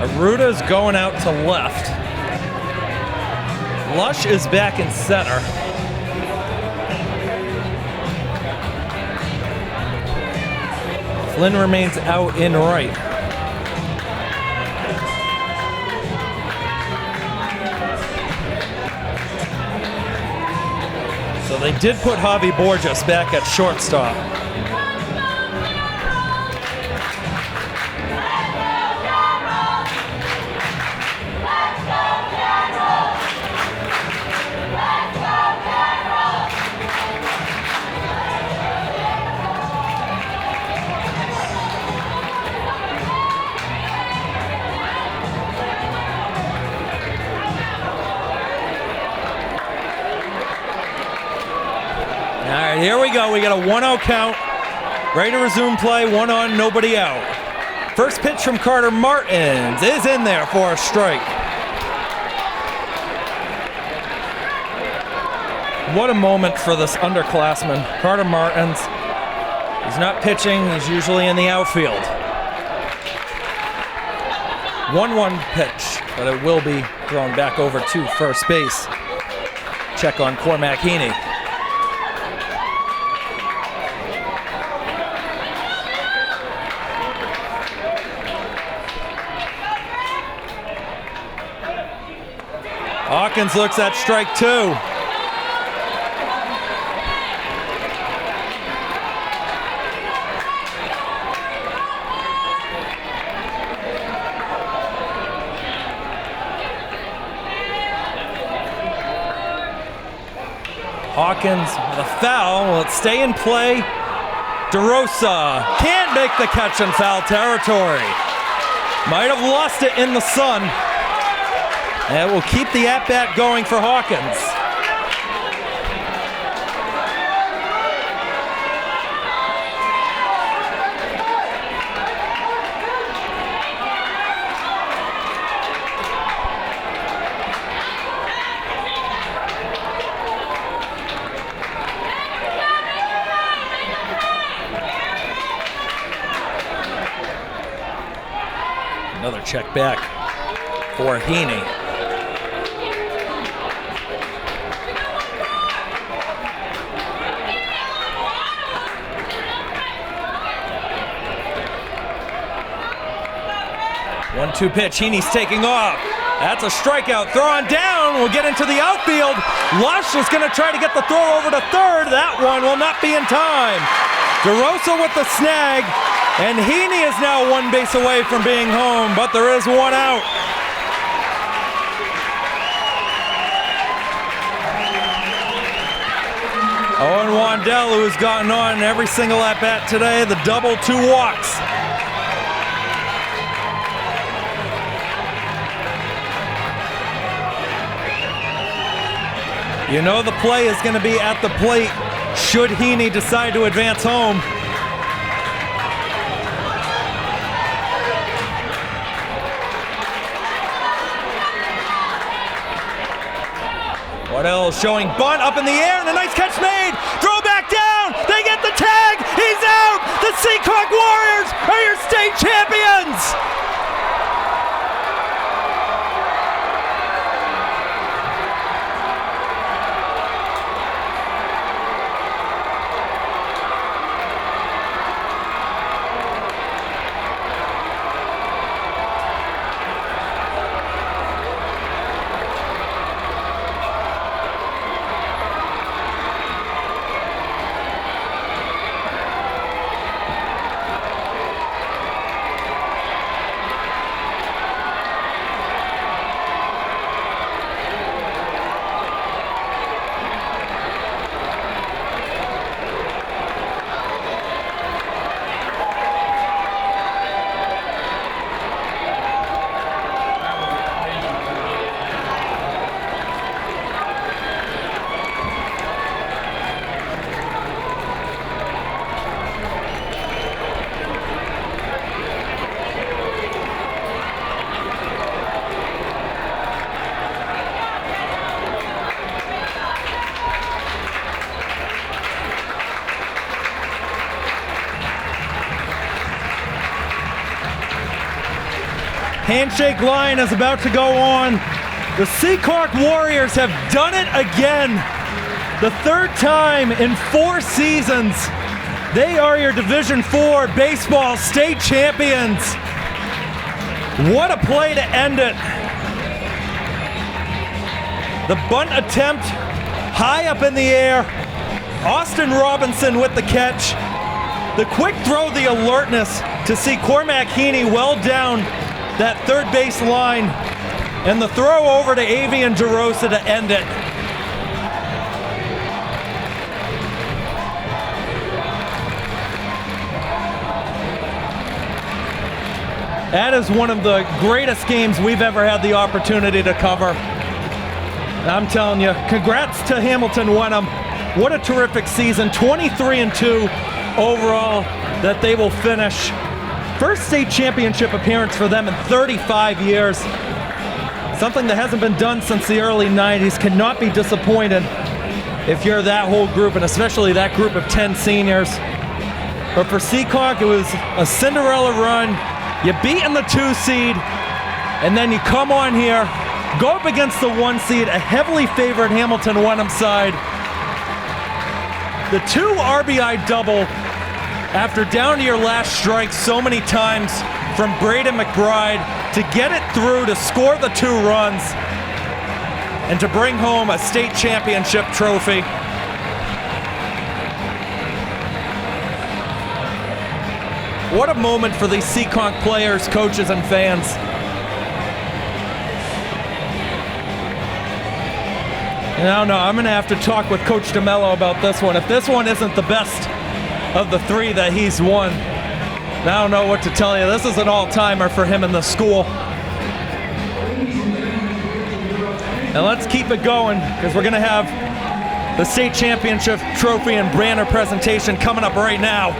Aruta's going out to left. Lush is back in center. Flynn remains out in right. So they did put Javi Borges back at shortstop. All right, here we go. We got a 1-0 count. Ready to resume play. 1 on, nobody out. First pitch from Carter Martins is in there for a strike. What a moment for this underclassman. Carter Martins. He's not pitching. He's usually in the outfield. 1-1 pitch, but it will be thrown back over to first base. Check on Cormac Heaney. Hawkins looks at strike 2. Hawkins with a foul. Will it stay in play? DeRosa can't make the catch in foul territory. Might have lost it in the sun. And will keep the at-bat going for Hawkins. Another check back for Heaney. One-two pitch, Heaney's taking off. That's a strikeout, throwing down, will get into the outfield. Lush is gonna try to get the throw over to third. That one will not be in time. DeRosa with the snag, and Heaney is now one base away from being home, but there is one out. Owen Wandell, who has gotten on every single at-bat today, the double, 2 walks. You know the play is going to be at the plate should Heaney decide to advance home. Waddell showing bunt up in the air and a nice catch made. Throw back down. They get the tag. He's out. The Seekonk Warriors are your state champions. Handshake line is about to go on. The Seekonk Warriors have done it again. The third time in 4 seasons. They are your Division IV baseball state champions. What a play to end it. The bunt attempt high up in the air. Austin Robinson with the catch. The quick throw, the alertness to see Cormac Heaney well down that third base line, and the throw over to Avian DeRosa to end it. That is one of the greatest games we've ever had the opportunity to cover. I'm telling you, congrats to Hamilton-Wenham. What a terrific season, 23-2 overall that they will finish. First state championship appearance for them in 35 years. Something that hasn't been done since the early 90s. Cannot be disappointed if you're that whole group, and especially that group of 10 seniors. But for Seekonk, it was a Cinderella run. You beat in the 2 seed, and then you come on here, go up against the 1 seed, a heavily favored Hamilton-Wenham side. The 2 RBI double after down to your last strike so many times from Braden McBride to get it through to score the 2 runs and to bring home a state championship trophy. What a moment for these Seekonk players, coaches, and fans. No, I'm going to have to talk with Coach DeMello about this one. If this one isn't the best of the 3 that he's won, I don't know what to tell you. This is an all-timer for him in the school. And let's keep it going, because we're going to have the state championship trophy and banner presentation coming up right now.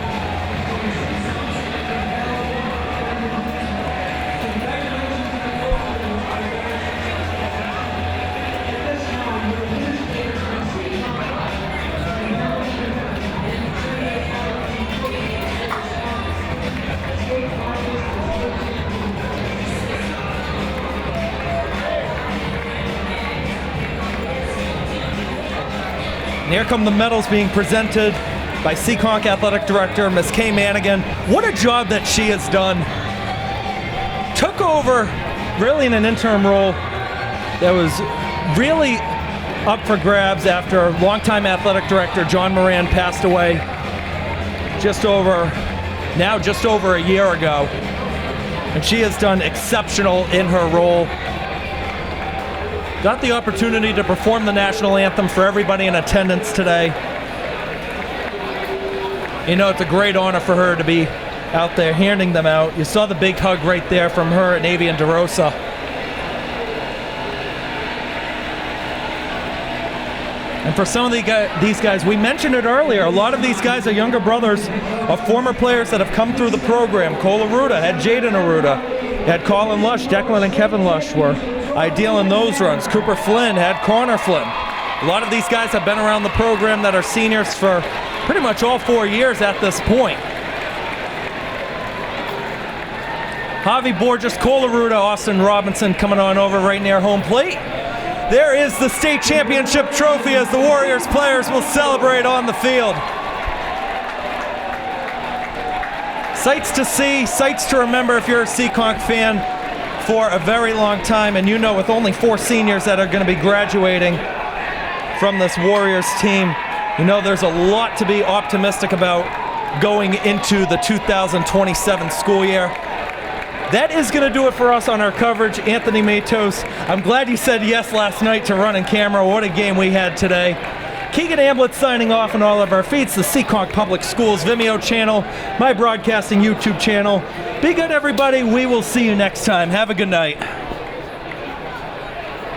And here come the medals being presented by Seekonk Athletic Director, Ms. Kay Manigan. What a job that she has done. Took over really in an interim role that was really up for grabs after longtime athletic director John Moran passed away just over a year ago. And she has done exceptional in her role. Got the opportunity to perform the national anthem for everybody in attendance today. You know, it's a great honor for her to be out there handing them out. You saw the big hug right there from her and Avian DeRosa. And for some of these guys, we mentioned it earlier, a lot of these guys are younger brothers of former players that have come through the program. Cole Aruda had Jaden Aruda, had Colin Lush, Declan and Kevin Lush were ideal in those runs. Cooper Flynn had Connor Flynn. A lot of these guys have been around the program that are seniors for pretty much all 4 years at this point. Javi Borges, Cole Aruda, Austin Robinson coming on over right near home plate. There is the state championship trophy as the Warriors players will celebrate on the field. Sights to see, sights to remember if you're a Seekonk fan for a very long time, and you know with only 4 seniors that are going to be graduating from this Warriors team, you know there's a lot to be optimistic about going into the 2027 school year. That is going to do it for us on our coverage. Anthony Matos, I'm glad you said yes last night to running camera. What a game we had today. Keegan Hamblett signing off on all of our feeds, the Seekonk Public Schools Vimeo channel, my broadcasting YouTube channel. Be good, everybody. We will see you next time. Have a good night.